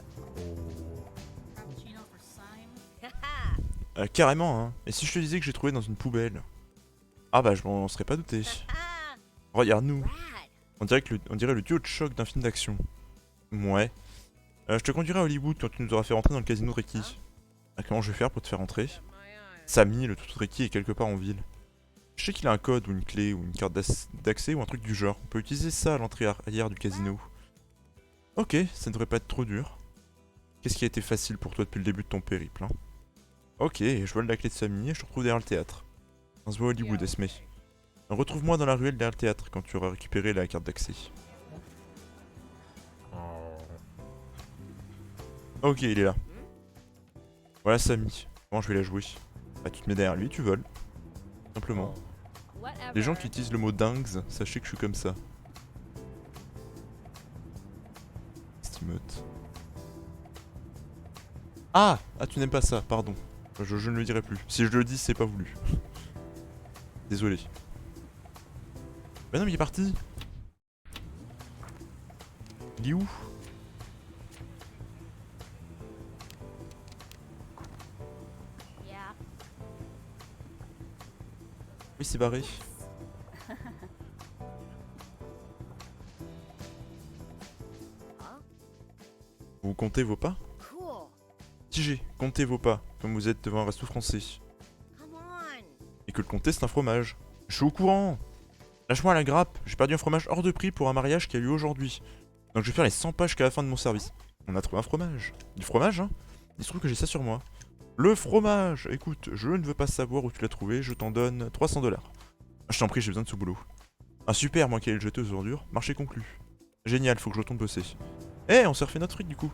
Frappuccino for Simon. Carrément, hein. Et si je te disais que j'ai trouvé dans une poubelle? Ah bah, je m'en serais pas douté. Regarde-nous. On dirait le duo de choc d'un film d'action. Ouais. Je te conduirai à Hollywood quand tu nous auras fait rentrer dans le casino de Ricky. Ah, comment je vais faire pour te faire rentrer? Sammy, le toutou de Ricky, est quelque part en ville. Je sais qu'il a un code ou une clé ou une carte d'accès ou un truc du genre. On peut utiliser ça à l'entrée arrière du casino. Ok, ça ne devrait pas être trop dur. Qu'est-ce qui a été facile pour toi depuis le début de ton périple, hein? Ok, je vole la clé de Sammy et je te retrouve derrière le théâtre. On se voit à Hollywood, Esme. Retrouve-moi dans la ruelle derrière le théâtre quand tu auras récupéré la carte d'accès. Ok, il est là. Voilà Sammy. Comment je vais la jouer? Bah tu te mets derrière lui, tu voles. Simplement. Les gens qui utilisent le mot dingues, sachez que je suis comme ça. Steamote. Ah! Ah, tu n'aimes pas ça, pardon. Je ne le dirai plus. Si je le dis, c'est pas voulu. Désolé. Mais non, mais il est parti! Il est où? Oui, c'est barré. Vous comptez vos pas? TG, comptez vos pas, comme vous êtes devant un resto français. Et que le comté c'est un fromage. Je suis au courant! Lâche-moi la grappe, j'ai perdu un fromage hors de prix pour un mariage qui a lieu aujourd'hui. Donc je vais faire les 100 pages jusqu'à la fin de mon service. On a trouvé un fromage. Du fromage, hein? Il se trouve que j'ai ça sur moi. Le fromage! Écoute, je ne veux pas savoir où tu l'as trouvé, je t'en donne 300$. Je t'en prie, j'ai besoin de ce boulot. Ah super, moi qui allais le jeter aux ordures, marché conclu. Génial, faut que je retourne bosser. Eh, on s'est refait notre truc du coup.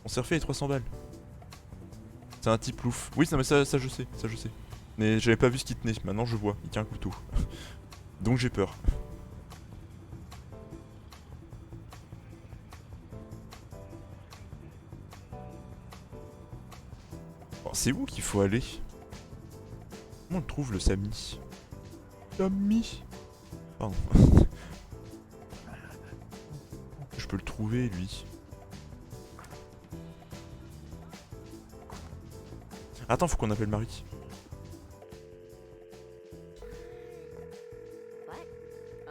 On s'est refait les 300 balles. C'est un type louf. Oui, non mais ça je sais, ça je sais. Mais j'avais pas vu ce qu'il tenait, maintenant je vois, il tient un couteau. Donc j'ai peur. Bon, c'est où qu'il faut aller? Comment on le trouve le Sammy? Sammy? Pardon. Je peux le trouver lui. Attends, faut qu'on appelle Marie.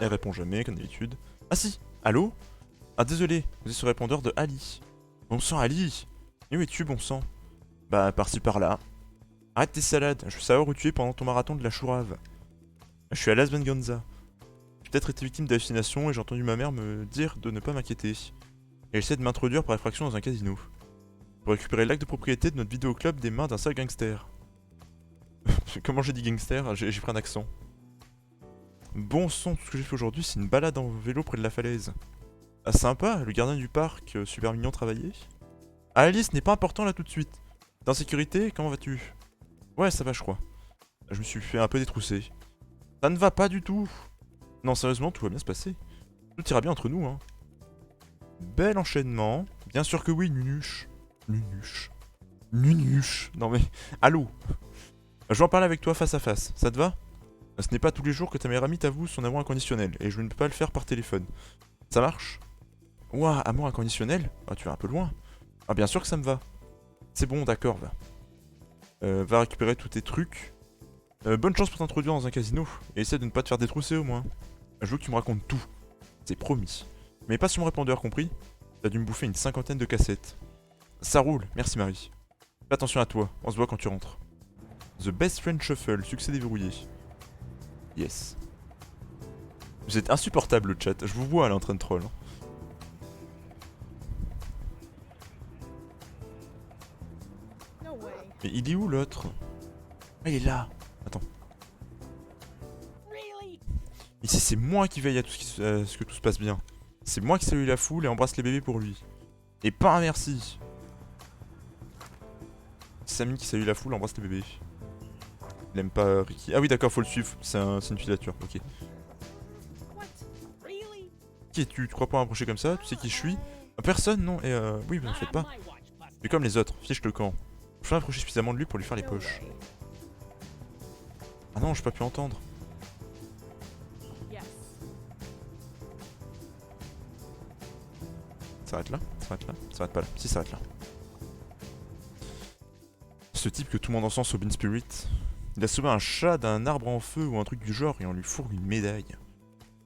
Elle répond jamais, comme d'habitude. Ah si! Allô? Ah désolé, vous êtes sur le répondeur de Ali. Bon sang Ali! Et où es-tu, bon sang? Bah par-ci par-là. Arrête tes salades, je veux savoir où tu es pendant ton marathon de la chourave. Je suis à Las Venganza. J'ai peut-être été victime d'hallucinations et j'ai entendu ma mère me dire de ne pas m'inquiéter. Et elle essaie de m'introduire par effraction dans un casino. Pour récupérer l'acte de propriété de notre vidéoclub des mains d'un sale gangster. Comment j'ai dit gangster? J'ai pris un accent. Bon sang, tout ce que j'ai fait aujourd'hui, c'est une balade en vélo près de la falaise. Ah sympa, le gardien du parc, super mignon travaillé. Ah Alice, n'est pas important là tout de suite. T'es en sécurité, comment vas-tu? Ouais, ça va je crois. Je me suis fait un peu détrousser. Ça ne va pas du tout. Non, sérieusement, tout va bien se passer. Tout ira bien entre nous, hein. Bel enchaînement. Bien sûr que oui, Nunuche. Nunuche. Nunuche. Non mais, allô. Je vais en parler avec toi face à face, ça te va? Ce n'est pas tous les jours que ta meilleure amie t'avoue son amour inconditionnel, et je ne peux pas le faire par téléphone. Ça marche? Ouah, amour inconditionnel? Ah, tu vas un peu loin. Ah, bien sûr que ça me va. C'est bon, d'accord, va. Va récupérer tous tes trucs. Bonne chance pour t'introduire dans un casino, et essaie de ne pas te faire détrousser au moins. Je veux que tu me racontes tout. C'est promis. Mais pas sur mon répondeur, compris? T'as dû me bouffer une 50aine de cassettes. Ça roule, merci Marie. Fais attention à toi, on se voit quand tu rentres. The Best Friend Shuffle, succès déverrouillé. Yes. Vous êtes insupportable le chat, je vous vois elle est en train de troll. Hein. No way. Mais il est où l'autre? Ah, il est là. Attends. Really? Ici c'est moi qui veille à tout ce que tout se passe bien. C'est moi qui salue la foule et embrasse les bébés pour lui. Et pas un merci. Samy qui salue la foule, embrasse les bébés. Il aime pas Ricky. Ah oui d'accord, faut le suivre, c'est une filature, ok. What? Really? Qui es-tu? Tu crois pas m'approcher comme ça? Tu sais qui je suis? Personne, non? Et oui, vous en faites pas. Mais comme les autres, fiche le camp. Je peux m'approcher suffisamment de lui pour lui faire les No poches. way. Ah non, j'ai pas pu entendre. Yes. Ça arrête là? Ça arrête là? Ça arrête pas là? Si, ça arrête là. Ce type que tout le monde encense au Bean Spirit, il a sauvé un chat d'un arbre en feu ou un truc du genre et on lui fourgue une médaille.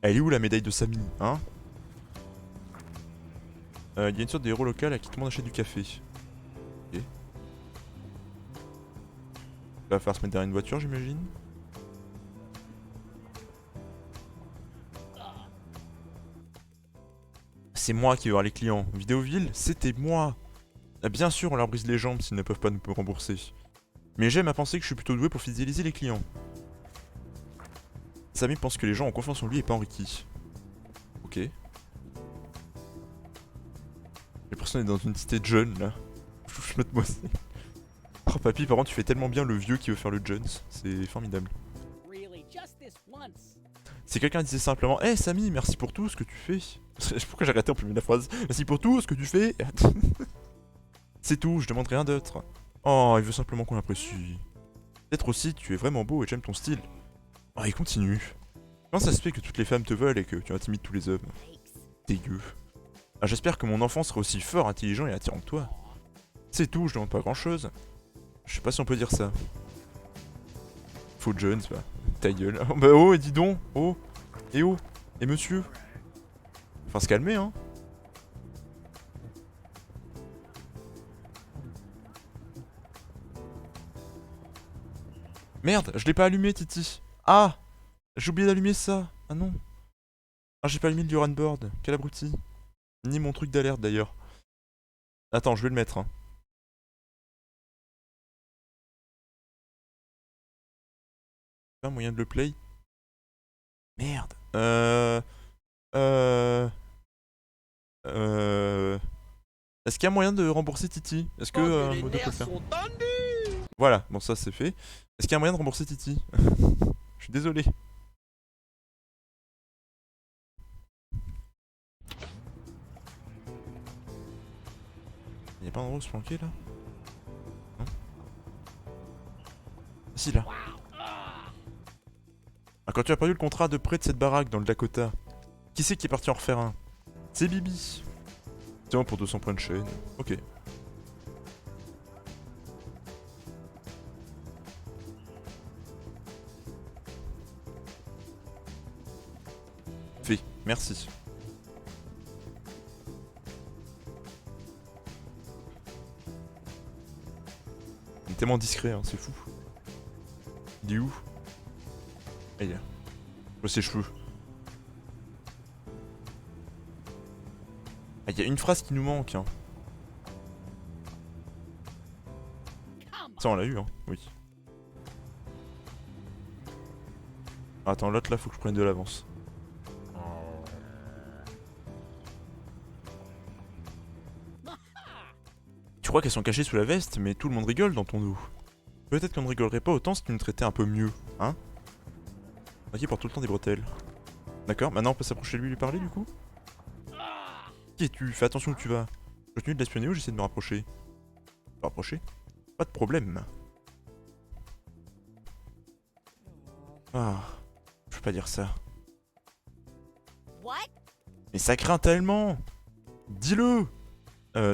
Elle est où la médaille de Samy, hein? Il y a une sorte d'héros local à qui tout le monde achète du café. Ok. Il va falloir se mettre derrière une voiture, j'imagine. C'est moi qui vais voir les clients. Vidéoville, c'était moi. Ah, bien sûr, on leur brise les jambes s'ils ne peuvent pas nous rembourser. Mais j'aime à penser que je suis plutôt doué pour fidéliser les clients. Samy pense que les gens ont confiance en lui et pas en Ricky. Ok. Les personnes est dans une cité de jeunes là. Je me moi aussi. Oh papy, par contre, tu fais tellement bien le vieux qui veut faire le Jones. C'est formidable. Really? Just this once. Si quelqu'un disait simplement hey Samy, merci pour tout ce que tu fais. Pourquoi j'ai arrêté en plein milieu de la phrase? Merci pour tout ce que tu fais. C'est tout, je demande rien d'autre. Oh, il veut simplement qu'on l'apprécie. Peut-être aussi, tu es vraiment beau et j'aime ton style. Oh, il continue. Comment ça se fait que toutes les femmes te veulent et que tu intimides tous les hommes? Dégueu. Ah, j'espère que mon enfant sera aussi fort, intelligent et attirant que toi. C'est tout, je demande pas grand chose. Je sais pas si on peut dire ça. Faux Jones, bah. Ta gueule. Oh, bah oh, et dis donc. Oh. Et oh. Et monsieur. Enfin, se calmer, hein. Merde, je l'ai pas allumé, Titi. Ah, j'ai oublié d'allumer ça. Ah non. Ah, j'ai pas allumé le Duran Board. Quel abruti. Ni mon truc d'alerte d'ailleurs. Attends, je vais le mettre. Hein. Pas moyen de le play. Merde. Est-ce qu'il y a moyen de rembourser Titi? Est-ce que Modo peut le faire? Voilà, bon ça c'est fait. Est-ce qu'il y a moyen de rembourser Titi? Je suis désolé. Y'a pas un endroit où se planquer là? Non. Ah, si là. Ah, quand tu as perdu le contrat de prêt de cette baraque dans le Dakota, qui c'est qui est parti en refaire un? C'est Bibi. Tiens pour 200 points de chaîne. Ok. Fait, merci. Il est tellement discret, hein, c'est fou. Il est où? Ah, il est là. Je vois ses cheveux. Ah, il y a une phrase qui nous manque, hein. Come Ça, on l'a eu, hein. Oui. Attends, l'autre là, faut que je prenne de l'avance. Tu crois qu'elles sont cachées sous la veste, mais tout le monde rigole dans ton dos. Peut-être qu'on ne rigolerait pas autant si tu nous traitais un peu mieux, hein? Qui porte tout le temps des bretelles. D'accord, maintenant on peut s'approcher de lui et lui parler du coup? Qui es-tu? Fais attention où tu vas. Je continue de l'espionner ou j'essaie de me rapprocher? Me rapprocher? Pas de problème. Ah, je peux pas dire ça. What? Mais ça craint tellement! Dis-le!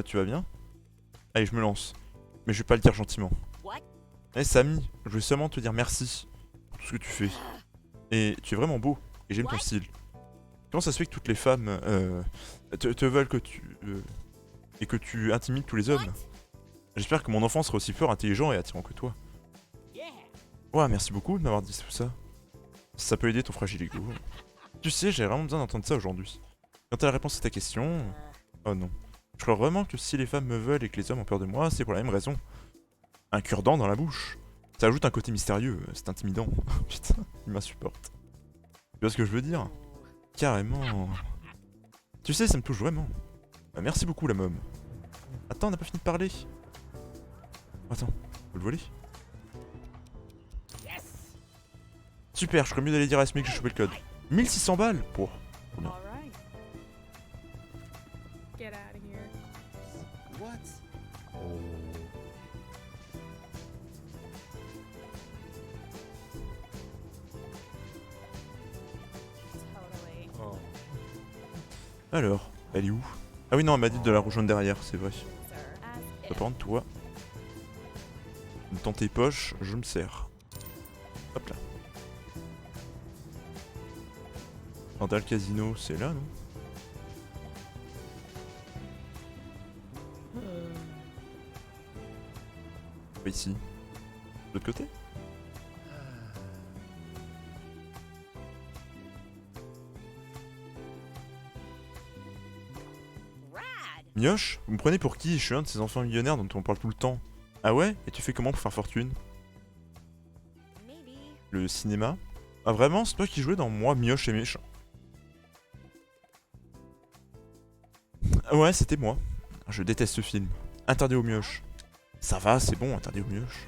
Tu vas bien? Allez, je me lance. Mais je vais pas le dire gentiment. What? Eh Samy, je veux seulement te dire merci pour tout ce que tu fais. Et tu es vraiment beau, et j'aime ton What? style. Comment ça se fait que toutes les femmes te veulent et que tu intimides tous les hommes? What? J'espère que mon enfant sera aussi fort, intelligent et attirant que toi. Yeah. Ouais, merci beaucoup de m'avoir dit tout ça. Ça peut aider ton fragile ego. Tu sais, j'ai vraiment besoin d'entendre ça aujourd'hui. Quant à la réponse à ta question... Oh non. Je crois vraiment que si les femmes me veulent et que les hommes ont peur de moi, c'est pour la même raison. Un cure-dent dans la bouche. Ça ajoute un côté mystérieux, c'est intimidant. Putain, il m'insupporte. Tu vois ce que je veux dire? Carrément. Tu sais, ça me touche vraiment. Bah, merci beaucoup la môme. Attends, on n'a pas fini de parler. Attends, faut le voler? Yes. Super, je ferais mieux d'aller dire à Esme que j'ai chopé le code. 1600 balles pour. All right. Get out of here. What? Totally. Oh. Alors, elle est où? Ah oui non, elle m'a dit de la rejoindre derrière, c'est vrai. Sir, as Par contre, toi, dans tes poches, je me sers. Hop là. Dans le casino, c'est là, non? Pas ici. De l'autre côté? Rad. Mioche? Vous me prenez pour qui? Je suis un de ces enfants millionnaires dont on parle tout le temps. Ah ouais? Et tu fais comment pour faire fortune? Maybe. Le cinéma? Ah vraiment? C'est toi qui jouais dans Moi, Mioche et Méchant? Ah ouais, c'était moi. Je déteste ce film. Interdit aux mioches. Ça va, c'est bon, interdit aux mioches.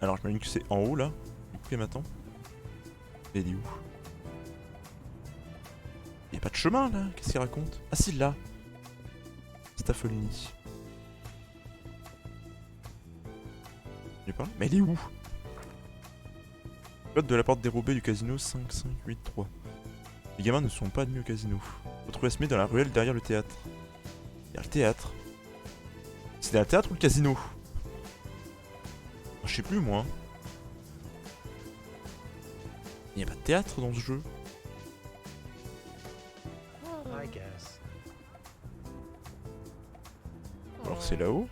Alors je m'imagine que c'est en haut là. Du coup, qu'elle m'attend. Et elle est où? Y'a pas de chemin là? Qu'est-ce qu'il raconte? Ah si, là. Stafolini. Je sais pas. Mais elle est où? Code de la porte dérobée du casino 5583. Les gamins ne sont pas admis au casino. Retrouvez Esme dans la ruelle derrière le théâtre. Derrière le théâtre? C'est derrière le théâtre ou le casino? Je sais plus moi. Il n'y a pas de théâtre dans ce jeu. I guess. Alors c'est là-haut.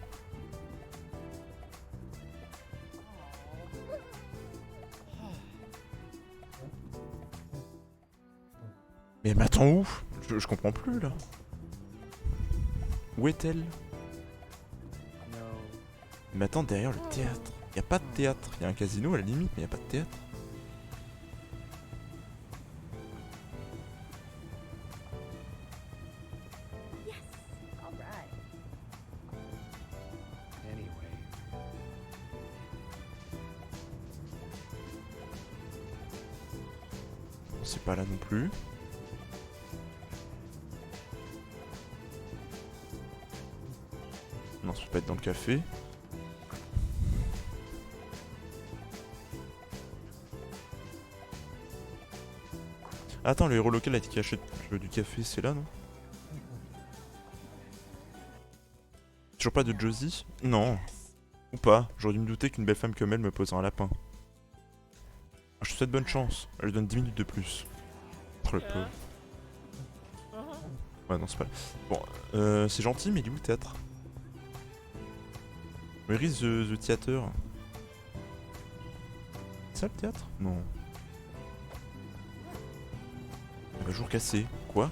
Mais elle m'attend où? Je comprends plus là. Où est-elle? No. Elle m'attend derrière le théâtre. Y a pas de théâtre. Y a un casino à la limite, mais y a pas de théâtre. Yes. All right. Anyway. C'est pas là non plus. Non, ça peut pas être dans le café. Attends, le héros local qui achète du café, c'est là, non? Toujours pas de Josie? Non. Ou pas. J'aurais dû me douter qu'une belle femme comme elle me posera un lapin. Ah, je te souhaite bonne chance. Elle lui donne 10 minutes de plus. Oh le pauvre. Ouais, non, c'est pas... Bon, c'est gentil, mais il est où le théâtre? Where is the theater? C'est ça le théâtre? Non. Ah bah, jour cassé. Quoi?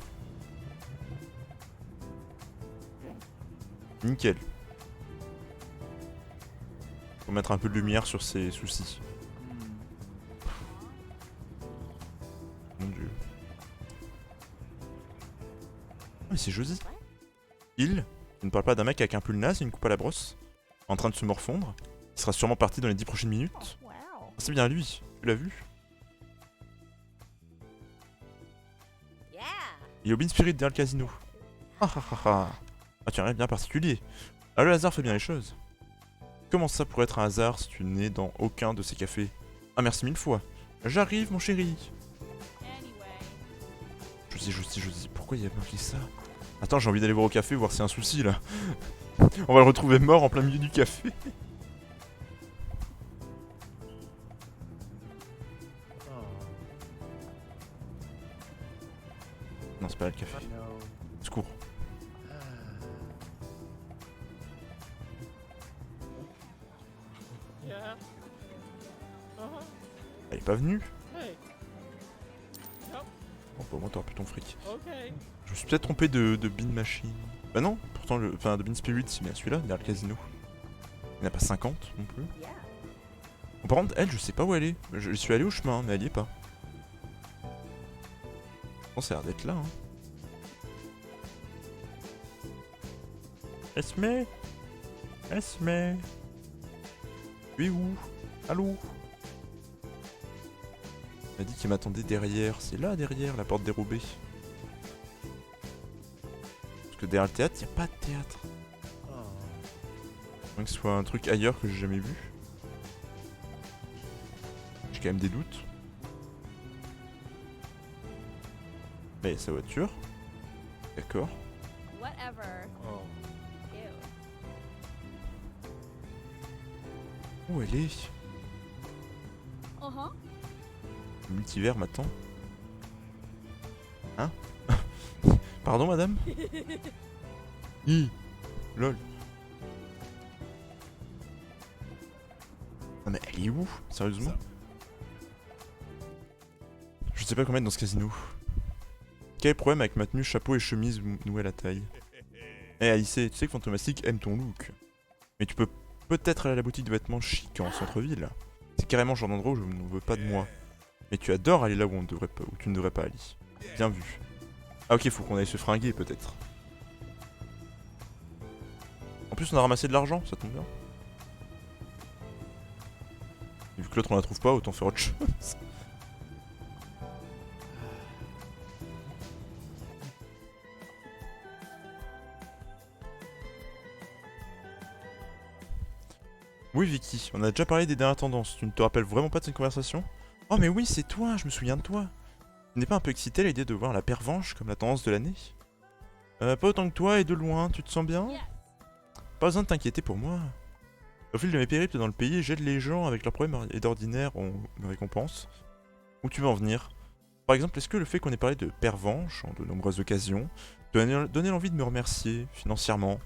Nickel. Faut mettre un peu de lumière sur ses soucis. Mon dieu. Ah, mais c'est Josie. Il ne parle pas d'un mec avec un pull naze et une coupe à la brosse, en train de se morfondre. Il sera sûrement parti dans les 10 prochaines minutes. Wow. Ah, c'est bien lui, tu l'as vu? Yeah. Il est au Bean Spirit derrière le casino. Ah ah ah ah. Ah, tu as rien de bien particulier. Ah, le hasard fait bien les choses. Comment ça pourrait être un hasard si tu n'es dans aucun de ces cafés? Ah, merci mille fois. J'arrive, mon chéri. Anyway. Josie, pourquoi il y a marqué ça? Attends, j'ai envie d'aller voir au café, voir s'il y a un souci là. On va le retrouver mort en plein milieu du café. Oh, Non, c'est pas là le café. no. Secours. Yeah. Uh-huh. Elle est pas venue? Hey. Yep. Bon, bah, moi, t'auras plus ton fric. Okay. Je me suis peut-être trompé de Bean Machine. Bah non, pourtant, enfin, de Bean Spirit, c'est bien celui-là, derrière le casino. Il n'y en a pas 50 non plus. Yeah. Bon, par contre, elle, je sais pas où elle est. Je suis allé au chemin, mais elle y est pas. Bon, ça a l'air d'être là, hein. Esme? Esme? Tu es où? Allô? Il m'a dit qu'il m'attendait derrière. C'est là, derrière, la porte dérobée. Parce que derrière le théâtre, il n'y a pas de théâtre. Oh. À moins que ce soit un truc ailleurs que j'ai jamais vu. J'ai quand même des doutes. Là, il y a sa voiture. D'accord. Whatever. Oh. Ew. Où elle est? Uh-huh. Le multivers m'attend. Hein? Pardon, madame? Hi. Lol. Non mais elle est où? Sérieusement? Je sais pas comment être dans ce casino. Quel est le problème avec ma tenue, chapeau et chemise nouée à la taille? Eh Alice, tu sais que Fantomastic aime ton look. Mais tu peux peut-être aller à la boutique de vêtements chic en centre-ville. C'est carrément le genre d'endroit où je ne veux pas de moi. Mais tu adores aller là où, où tu ne devrais pas aller. Bien vu. Ah ok, faut qu'on aille se fringuer peut-être. En plus on a ramassé de l'argent, ça tombe bien. Et vu que l'autre on la trouve pas, autant faire autre chose. Oui Vicky, on a déjà parlé des dernières tendances. Tu ne te rappelles vraiment pas de cette conversation? Oh mais oui, c'est toi, je me souviens de toi. Tu n'es pas un peu excité à l'idée de voir la pervenche comme la tendance de l'année? Pas autant que toi et de loin, tu te sens bien? Yes. Pas besoin de t'inquiéter pour moi. Au fil de mes périples dans le pays, j'aide les gens avec leurs problèmes et d'ordinaire, on me récompense. Où tu veux en venir? Par exemple, est-ce que le fait qu'on ait parlé de pervenche en de nombreuses occasions te donné l'envie de me remercier financièrement?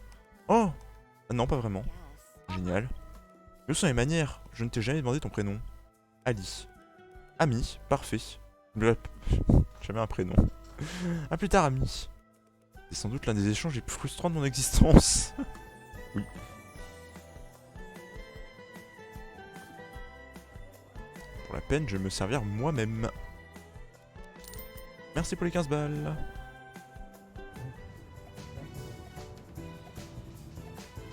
Oh! Ah non, pas vraiment. Yes. Génial. Mais où sont les manières? Je ne t'ai jamais demandé ton prénom. Ali. Ami, parfait. Bref, jamais un prénom. A plus tard, ami. C'est sans doute l'un des échanges les plus frustrants de mon existence. Oui. Pour la peine, je vais me servir moi-même. Merci pour les 15 balles.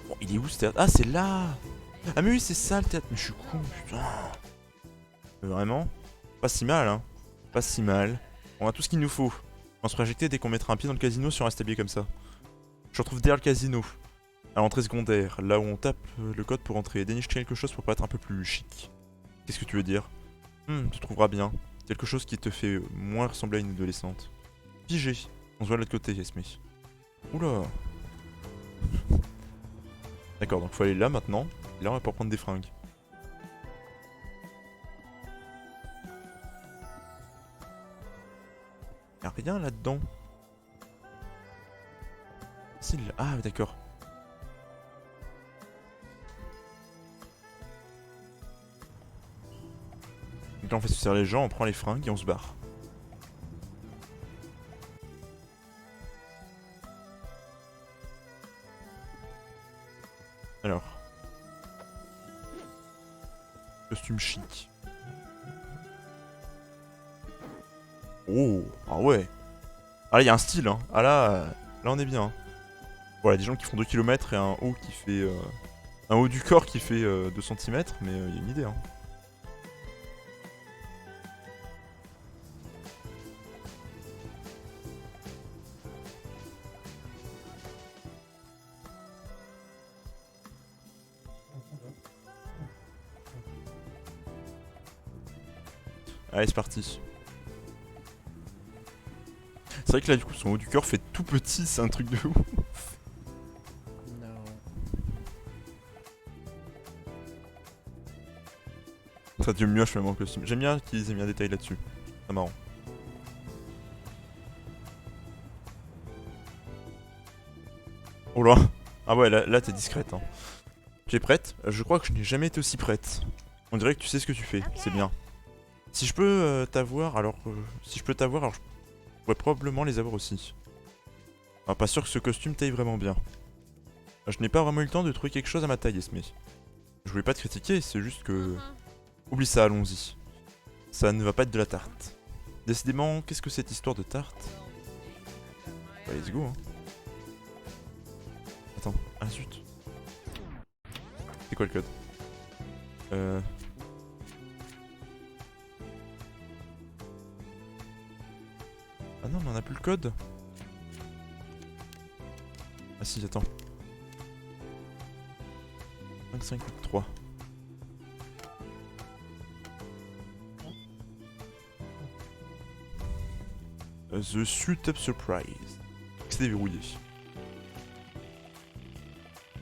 Bon, il est où ce théâtre? Ah, c'est là! Ah, mais oui, c'est ça le théâtre. Mais je suis con, putain. Mais vraiment? Pas si mal, hein. Pas si mal. On a tout ce qu'il nous faut. On se projeter dès qu'on mettra un pied dans le casino si on reste habillé comme ça. Je retrouve derrière le casino. À l'entrée secondaire, là où on tape le code pour entrer. Déniche quelque chose pour paraître un peu plus chic. Qu'est-ce que tu veux dire? Tu trouveras bien. Quelque chose qui te fait moins ressembler à une adolescente. Pigé. On se voit de l'autre côté, Esme. Oula. D'accord, donc faut aller là maintenant. Et là on va pouvoir prendre des fringues. Y'a rien là-dedans. Ah d'accord. Donc là on fait se serrer les gens, on prend les fringues et on se barre. Alors. Costume chic. Oh, ah ouais. Ah là, il y a un style, hein. Ah là on est bien. Hein. Voilà, des gens qui font 2 km et un haut qui fait... un haut du corps qui fait 2 cm, mais il y a une idée, hein. Allez, c'est parti. C'est vrai que là, du coup, son haut du corps fait tout petit, c'est un truc de ouf. No. Ça devient mieux, je fais mon costume. J'aime bien qu'ils aient mis un détail là-dessus. C'est marrant. Oh là. Ah ouais, là t'es discrète. Hein. Tu es prête? Je crois que je n'ai jamais été aussi prête. On dirait que tu sais ce que tu fais, c'est bien. Si je peux t'avoir, alors... si je peux t'avoir, alors je pourrais probablement les avoir aussi. Ah, pas sûr que ce costume t'aille vraiment bien. Je n'ai pas vraiment eu le temps de trouver quelque chose à ma taille, Esme. Je voulais pas te critiquer, c'est juste que... Oublie ça, allons-y. Ça ne va pas être de la tarte. Décidément, qu'est-ce que cette histoire de tarte? Bah, let's go, hein. Attends, ah zut. C'est quoi le code? Ah non, mais on a plus le code. Ah si, attends. 5, 5, 8, 3. The Suit Up Surprise. C'est déverrouillé.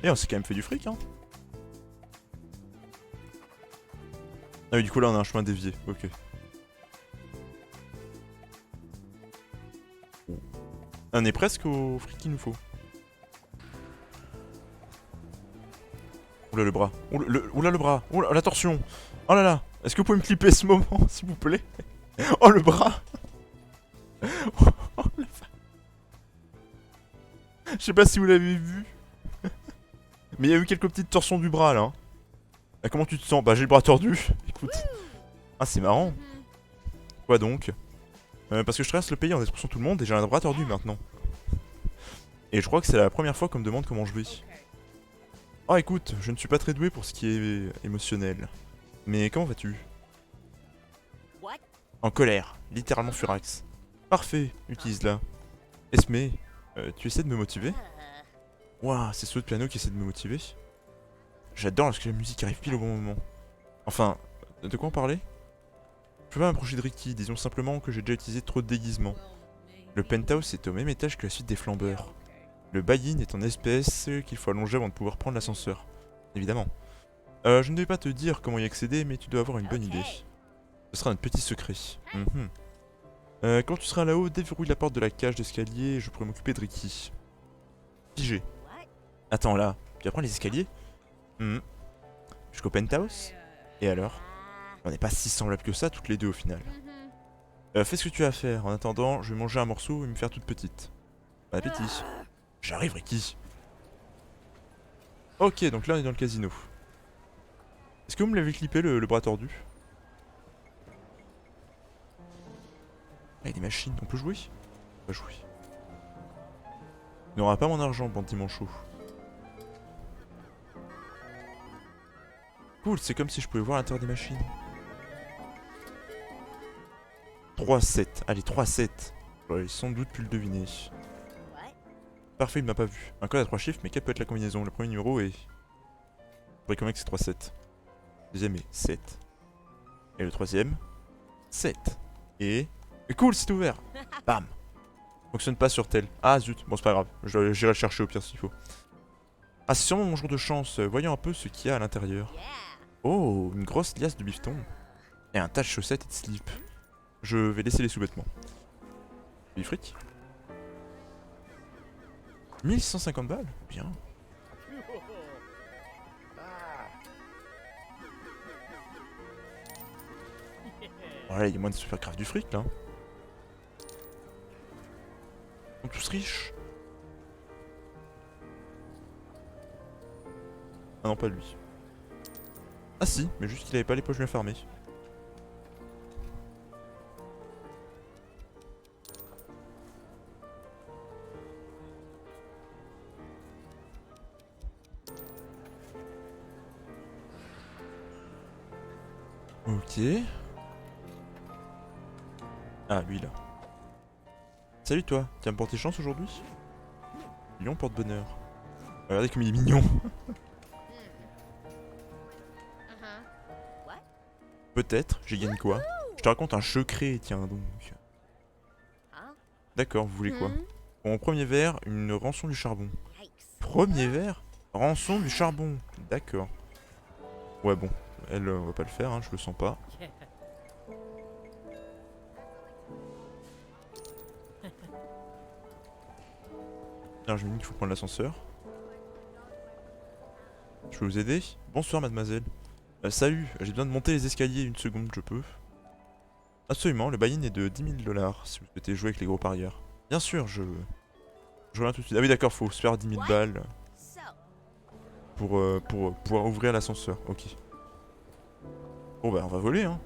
Et on s'est quand même fait du fric, hein. Ah oui, du coup là on a un chemin dévié, ok. On est presque au fric qu'il nous faut. Oula le bras, oula le bras, oula la torsion. Oh là là, est-ce que vous pouvez me clipper ce moment s'il vous plaît? Oh le bras. Oh, la je sais pas si vous l'avez vu. Mais il y a eu quelques petites torsions du bras là. Hein. Ah, comment tu te sens? Bah j'ai le bras tordu. Écoute. Ah c'est marrant. Quoi donc? Parce que je traverse le pays en détruisant tout le monde et j'ai un bras tordu maintenant. Et je crois que c'est la première fois qu'on me demande comment je vais. Ah écoute, je ne suis pas très doué pour ce qui est émotionnel. Mais comment vas-tu? En colère, littéralement furax. Parfait, utilise-la. Esme, tu essaies de me motiver? Waouh, c'est ce de piano qui essaie de me motiver. J'adore lorsque la musique arrive pile au bon moment. Enfin, de quoi en parler? Je peux pas m'approcher de Ricky, disons simplement que j'ai déjà utilisé trop de déguisements. Le penthouse est au même étage que la suite des flambeurs. Le buy-in est en espèces qu'il faut allonger avant de pouvoir prendre l'ascenseur. Évidemment. Je ne vais pas te dire comment y accéder, mais tu dois avoir une bonne idée. Ce sera un petit secret. Quand tu seras là-haut, déverrouille la porte de la cage d'escalier et je pourrai m'occuper de Ricky. Figé. Attends là, tu apprends les escaliers? Jusqu'au penthouse? Et alors? On n'est pas si semblables que ça toutes les deux au final. Fais ce que tu as à faire. En attendant, je vais manger un morceau et me faire toute petite. Bon appétit. J'arrive Ricky. Ok, donc là on est dans le casino. Est-ce que vous me l'avez clippé le bras tordu? Ah, il y a des machines, on peut jouer? On va jouer. Il n'aura pas mon argent, bandit manchot. Cool, c'est comme si je pouvais voir l'intérieur des machines. 3-7, allez 3-7. J'aurais sans doute pu le deviner. Parfait, il m'a pas vu. Un code à 3 chiffres, mais quelle peut être la combinaison? Le premier numéro est... Je pourrais que c'est 3-7. Deuxième est 7. Et le troisième 7. Et cool, c'est ouvert. Bam. Fonctionne pas sur tel. Ah zut, bon c'est pas grave. J'irai le chercher au pire s'il faut. Ah c'est sûrement mon jour de chance. Voyons un peu ce qu'il y a à l'intérieur. Oh, une grosse liasse de bifton. Et un tas de chaussettes et de slips. Je vais laisser les sous-vêtements. Du fric. 1150 balles. Bien. Voilà, il y a moyen de se faire grave du fric là. Ils sont tous riches. Ah non, pas lui. Ah si, mais juste qu'il avait pas les poches bien fermées. Ok. Ah, lui là. Salut toi, tu vas me porter chance aujourd'hui? Lion porte bonheur. Regardez comme il est mignon. Peut-être, j'ai gagné quoi? Je te raconte un secret, tiens donc. D'accord, vous voulez quoi? Pour mon premier verre, une rançon du charbon. Premier verre? Rançon du charbon. D'accord. Ouais bon, elle on va pas le faire, hein, je le sens pas. Yeah. Tiens, je me dis qu'il faut prendre l'ascenseur. Je peux vous aider? Bonsoir mademoiselle. Salut, j'ai besoin de monter les escaliers une seconde, je peux? Absolument, le buy-in est de 10 000 $ si vous souhaitez jouer avec les gros parieurs. Bien sûr, je reviens tout de suite. Ah oui d'accord, faut se faire 10 000 balles pour pouvoir ouvrir l'ascenseur. Ok. Bon bah on va voler hein.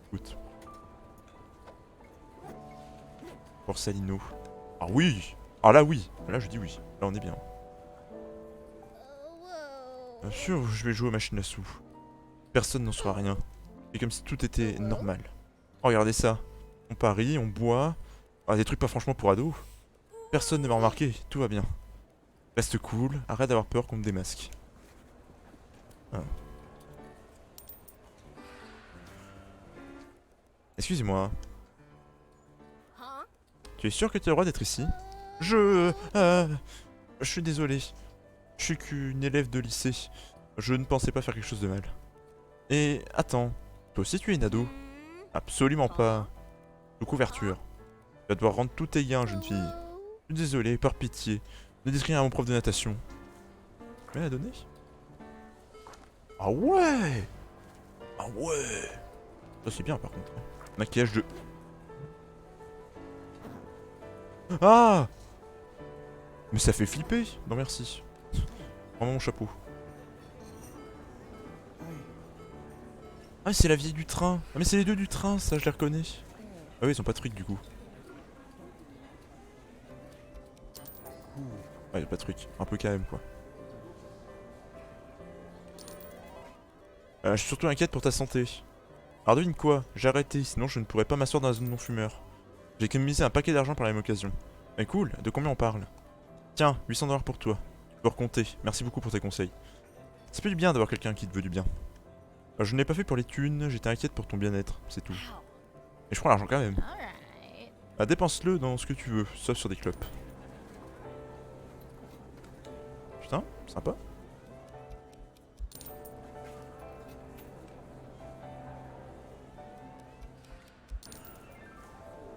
Écoute. Borsalino. Ah oui. Ah là oui. Là je dis oui. Là on est bien. Bien sûr, je vais jouer aux machines à sous. Personne n'en saura rien. C'est comme si tout était normal. Oh, regardez ça. On parie, on boit. Ah, des trucs pas franchement pour ados. Personne ne va remarquer, tout va bien. Reste cool, arrête d'avoir peur qu'on te démasque. Ah. Excusez-moi. Tu es sûr que tu as le droit d'être ici? Je suis désolé. Je suis qu'une élève de lycée. Je ne pensais pas faire quelque chose de mal. Et attends, toi aussi tu es une ado? Absolument pas. De couverture. Tu vas devoir rendre tous tes gains, jeune fille. Je suis désolé, par pitié. Ne dites rien à mon prof de natation. Tu m'as la donner? Ah ouais! Ah ouais! Ça c'est bien par contre. Maquillage de... Ah! Mais ça fait flipper. Non merci. Prends-moi mon chapeau. Ah c'est la vieille du train. Ah mais c'est les deux du train, ça je les reconnais. Ah oui ils ont pas de truc du coup. Ouais y'a pas de truc. Un peu quand même quoi. Je suis surtout inquiète pour ta santé. Alors devine quoi? J'ai arrêté, sinon je ne pourrais pas m'asseoir dans la zone non-fumeur. J'ai économisé un paquet d'argent par la même occasion. Mais cool, de combien on parle? Tiens, 800 $ pour toi. Tu peux recompter, merci beaucoup pour tes conseils. Ça fait du bien d'avoir quelqu'un qui te veut du bien. Je ne l'ai pas fait pour les thunes, j'étais inquiète pour ton bien-être, c'est tout. Et je prends l'argent quand même. Dépense-le dans ce que tu veux, sauf sur des clopes. Putain, sympa.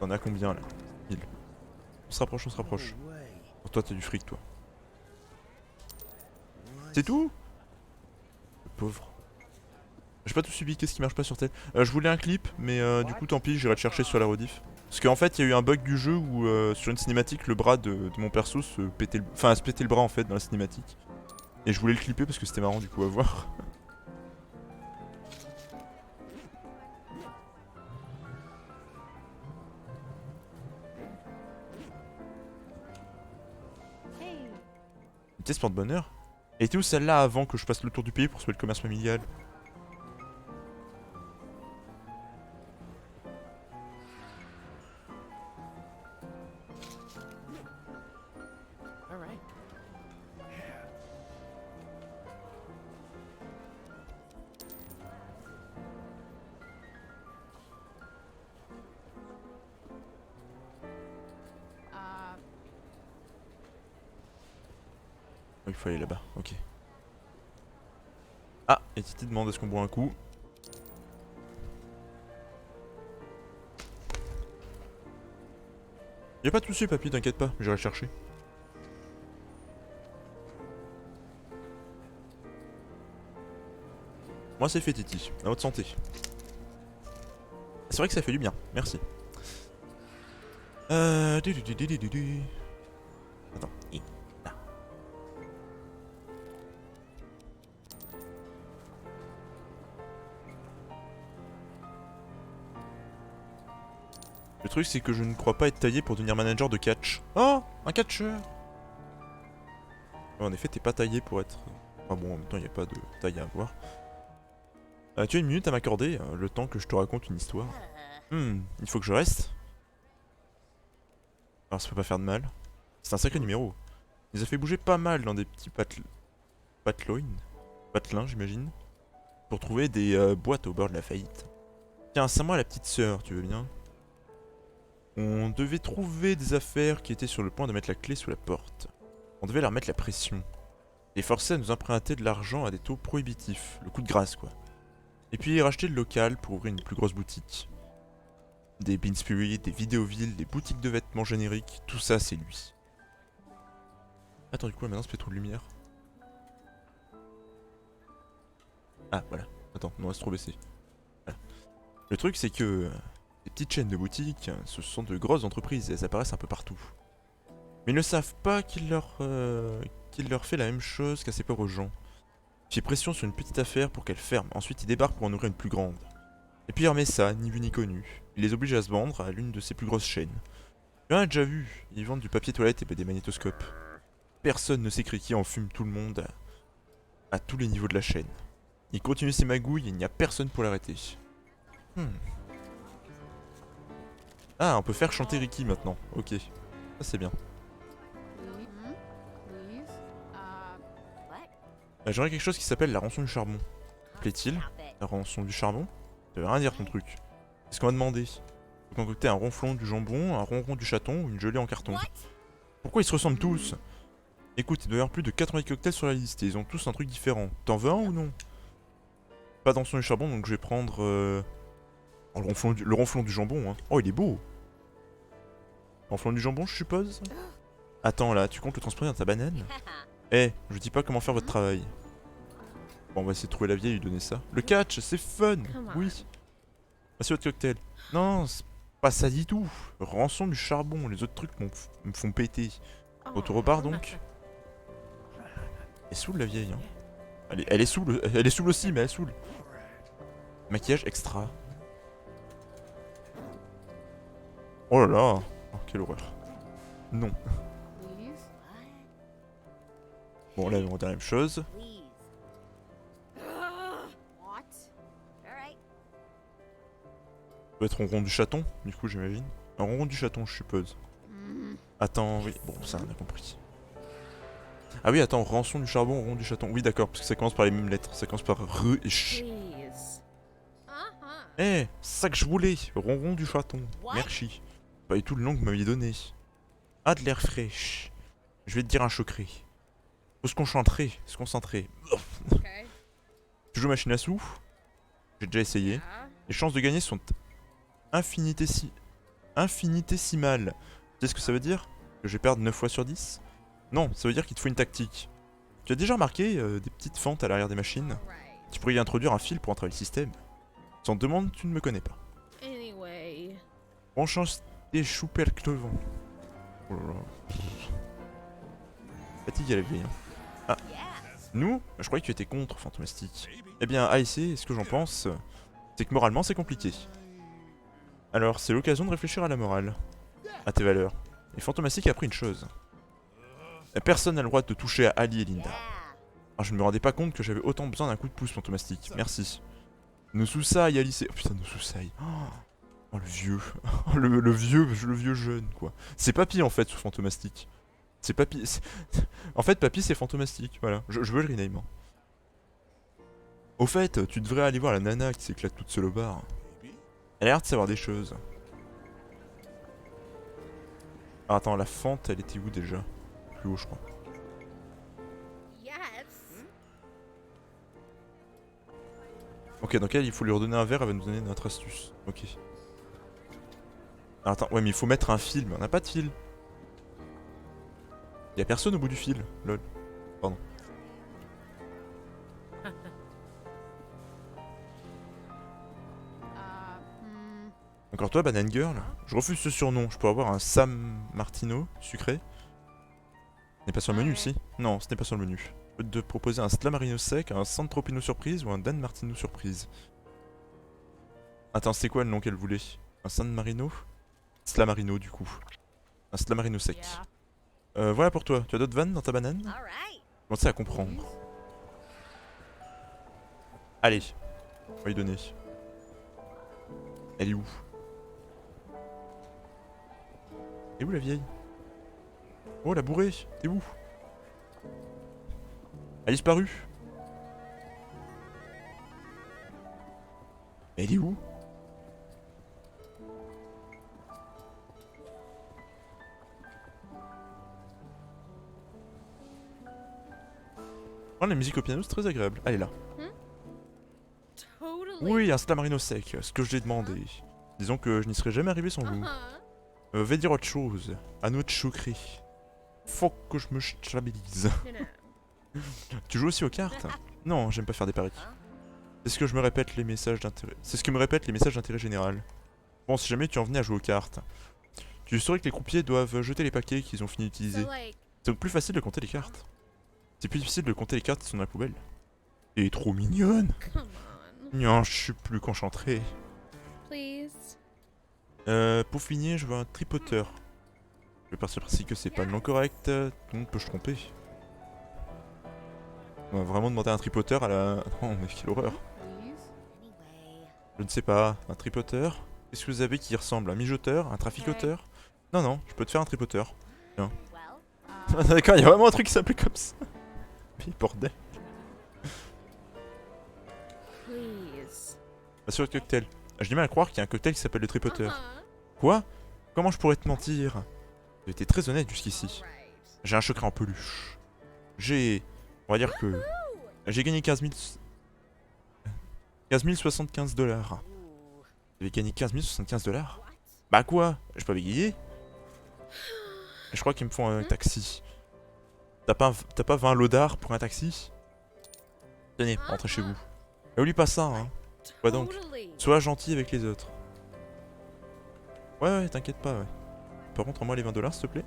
T'en as combien là? 1000. On se rapproche, on se rapproche. Pour toi t'as du fric toi. C'est tout? Le pauvre. J'ai pas tout subi, qu'est-ce qui marche pas sur tel? Je voulais un clip, mais du coup tant pis, j'irai te chercher sur la rediff. Parce qu'en fait, il y a eu un bug du jeu où sur une cinématique, le bras de mon perso se pétait le bras en fait dans la cinématique. Et je voulais le clipper parce que c'était marrant du coup à voir. Une pièce porte-bonheur? Et était où celle-là avant que je fasse le tour du pays pour sauver le commerce familial? All right. Oh, il faut aller là-bas, ok. Ah, et Titi demande est-ce qu'on boit un coup. Y'a pas de soucis papy, t'inquiète pas, j'irai le chercher. Moi c'est fait Titi, à votre santé. C'est vrai que ça fait du bien, merci. Du. Attends. Là. Le truc c'est que je ne crois pas être taillé pour devenir manager de catch. Oh, un catcheur. En effet, t'es pas taillé pour être... Enfin bon, en même temps, il n'y a pas de taille à avoir. Tu as une minute à m'accorder, le temps que je te raconte une histoire. Il faut que je reste. Alors ça peut pas faire de mal. C'est un sacré numéro. Il nous a fait bouger pas mal dans des petits patelins, j'imagine. Pour trouver des boîtes au bord de la faillite. Tiens, c'est moi la petite sœur, tu veux bien? On devait trouver des affaires qui étaient sur le point de mettre la clé sous la porte. On devait leur mettre la pression. Les forcer à nous emprunter de l'argent à des taux prohibitifs. Le coup de grâce, quoi. Et puis racheter le local pour ouvrir une plus grosse boutique. Des Bean Spirit, des Vidéovilles, des boutiques de vêtements génériques, tout ça c'est lui. Attends, du coup, maintenant ça fait trop de lumière. Ah, voilà. Attends, non, c'est trop baissé. Voilà. Le truc c'est que les petites chaînes de boutiques, ce sont de grosses entreprises et elles apparaissent un peu partout. Mais ils ne savent pas qu'il leur fait la même chose qu'à ces pauvres gens. Il fait pression sur une petite affaire pour qu'elle ferme, ensuite il débarque pour en ouvrir une plus grande. Et puis il remet ça, ni vu ni connu. Il les oblige à se vendre à l'une de ses plus grosses chaînes. Tu en as déjà vu, ils vendent du papier toilette et des magnétoscopes. Personne ne sait qui en fume tout le monde à tous les niveaux de la chaîne. Il continue ses magouilles et il n'y a personne pour l'arrêter. Ah, on peut faire chanter Ricky maintenant, ok. Ça c'est bien. Please. What? J'aurais quelque chose qui s'appelle la rançon du charbon. Plaît-il? Stop it. La rançon du charbon? Ça veut rien dire ton truc. C'est ce qu'on m'a demandé. Faut concocter un ronflon du jambon, un ronron du chaton ou une gelée en carton. What? Pourquoi ils se ressemblent tous? Écoute, il doit y avoir plus de 80 cocktails sur la liste et ils ont tous un truc différent. T'en veux un ou non? Pas de rançon du charbon donc je vais prendre le ronflon du jambon. Hein. Oh, il est beau! Ronflon du jambon, je suppose? Attends là, tu comptes le transporter dans ta banane? Eh, je dis pas comment faire votre travail. Bon, on va essayer de trouver la vieille et lui donner ça. Le catch, c'est fun! Oui! Voici votre cocktail. Non, c'est pas ça du tout. Rançon du charbon, les autres trucs me font péter. Retour au bar donc. Elle est saoule la vieille. Hein. Elle est saoule aussi, mais elle est saoule. Maquillage extra. Oh là là. Oh, quelle horreur. Non. Please. Bon, là, on va dire la même chose. Please. What? Alright. Ça doit être ronron du chaton, du coup, j'imagine. Un ronron du chaton, je suppose. Attends, oui. Bon, ça, on a compris. Ah oui, attends, rançon du charbon, ronron du chaton. Oui, d'accord, parce que ça commence par les mêmes lettres. Ça commence par R et Ch. Please. Eh, ça que je voulais. Ronron du chaton. What? Merci. Pas du tout le nom que vous m'aviez donné. Ah, de l'air fraîche. Je vais te dire un chocré. Faut se concentrer. Okay. Tu joues machine à sous? J'ai déjà essayé. Yeah. Les chances de gagner sont infinitésimales. Tu sais ce que ça veut dire? Que je vais perdre 9 fois sur 10? Non, ça veut dire qu'il te faut une tactique. Tu as déjà remarqué des petites fentes à l'arrière des machines? Alright. Tu pourrais y introduire un fil pour entraver le système. Sans demande, tu ne me connais pas. Anyway. On change des choupers crevants. Oh là là. Fatigue à la vieille. Hein. Ah, Yeah. nous? Je croyais que tu étais contre Fantomastique. Eh bien, AIC, ce que j'en pense, c'est que moralement c'est compliqué. Alors, c'est l'occasion de réfléchir à la morale. À tes valeurs. Et Fantomastique a appris une chose. Personne n'a le droit de te toucher à Ali et Linda. Yeah. Alors, je ne me rendais pas compte que j'avais autant besoin d'un coup de pouce, Fantomastique. Merci. Nosusai, Alice. Oh putain, Nosusai. Oh le vieux. Oh, le vieux jeune, quoi. C'est Papy en fait, sous Fantomastique. C'est Papy. En fait, Papy, c'est Fantomastique. Voilà. Je veux le rename. Hein. Au fait, tu devrais aller voir la nana qui s'éclate toute seule au bar. Elle a l'air de savoir des choses. Ah, attends, la fente, elle était où déjà? Plus haut, je crois. Yes. Ok, donc elle, il faut lui redonner un verre, elle va nous donner notre astuce. Ok. Ah, attends, ouais, mais il faut mettre un fil, mais on n'a pas de fil. Y'a personne au bout du fil, lol. Pardon. Encore toi, Banane Girl? Je refuse ce surnom. Je pourrais avoir un Sam Martino sucré. Ce n'est pas sur le menu, si? Non, ce n'est pas sur le menu. Je peux te proposer un Slamarino sec, un San Tropino surprise ou un Dan Martino surprise. Attends, c'était quoi le nom qu'elle voulait? Un San Marino? Slamarino, du coup. Un Slamarino sec. Yeah. Voilà pour toi. Tu as d'autres vannes dans ta banane? All right. Commencez à comprendre. Allez, on va lui donner. Elle est où? Elle est où la vieille? Oh la bourrée, t'es où? Elle a disparu. Mais elle est où? Oh, la musique au piano c'est très agréable. Elle est là. Totally. Oui, un Slamarino sec, ce que je l'ai demandé. Disons que je n'y serais jamais arrivé sans vous. Vais dire autre chose. À nous de choquer. Faut que je me stabilise. You know. Tu joues aussi aux cartes? Non, j'aime pas faire des paris. C'est ce que je me répète les messages d'intérêt. C'est ce que me répètent les messages d'intérêt général. Bon, si jamais tu en venais à jouer aux cartes, tu saurais que les croupiers doivent jeter les paquets qu'ils ont fini d'utiliser. So like, C'est donc plus facile de compter les cartes. C'est plus difficile de compter les cartes qui sont dans la poubelle. Elle est trop mignonne. come on, Non, je suis plus concentré. please. Pour finir, je veux un tripoteur. Je vais partir du principe que c'est pas le nom correct, donc peux-je tromper? On va vraiment demander un tripoteur à la... Oh mais quelle horreur. Je ne sais pas, un tripoteur? Qu'est-ce que vous avez qui ressemble? Un mijoteur? Un traficoteur? Non, non, je peux te faire un tripoteur. Tiens. D'accord, il y a vraiment un truc qui s'appelait comme ça. Mais bordel. Please. Sur le cocktail. J'ai du mal à croire qu'il y a un cocktail qui s'appelle le tripoteur. Uh-huh. Quoi? Comment je pourrais te mentir? J'ai été très honnête jusqu'ici. Right. J'ai un secret en peluche. J'ai... On va dire que... J'ai gagné 15 075 dollars. J'avais gagné 15 075 dollars? What? Bah quoi? Je peux pas bégayer? Je crois qu'ils me font un taxi. T'as pas 20 lodards pour un taxi? Tenez, rentrez chez vous. Et oublie pas ça, hein. Ouais, donc. Totally. Sois gentil avec les autres. Ouais, t'inquiète pas, ouais. Par contre, rends-moi les 20 dollars, s'il te plaît.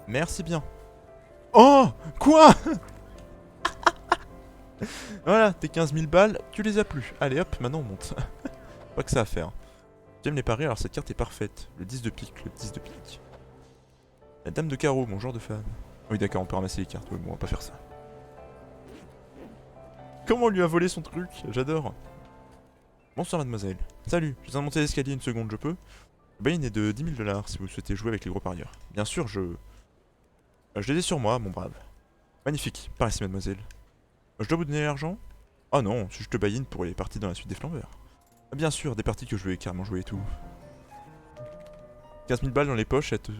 Merci bien. Oh! Quoi? Voilà, tes 15 000 balles, tu les as plus. Allez hop, maintenant on monte. Pas que ça à faire. J'aime les paris, alors cette carte est parfaite. Le 10 de pique, le 10 de pique. La dame de carreau, mon genre de femme. Oui d'accord, on peut ramasser les cartes, ouais, bon, on va pas faire ça. Comment on lui a volé son truc? J'adore. Bonsoir mademoiselle. Salut, je viens de monter l'escalier une seconde, je peux? Le buy-in est de 10 000 dollars si vous souhaitez jouer avec les gros parieurs. Bien sûr, je les ai sur moi, mon brave. Magnifique, par ici mademoiselle. Je dois vous donner l'argent? Oh non, c'est juste le buy-in pour les parties dans la suite des flambeurs. Ah, bien sûr, des parties que je vais carrément jouer et tout. 15 000 balles dans les poches, elles te...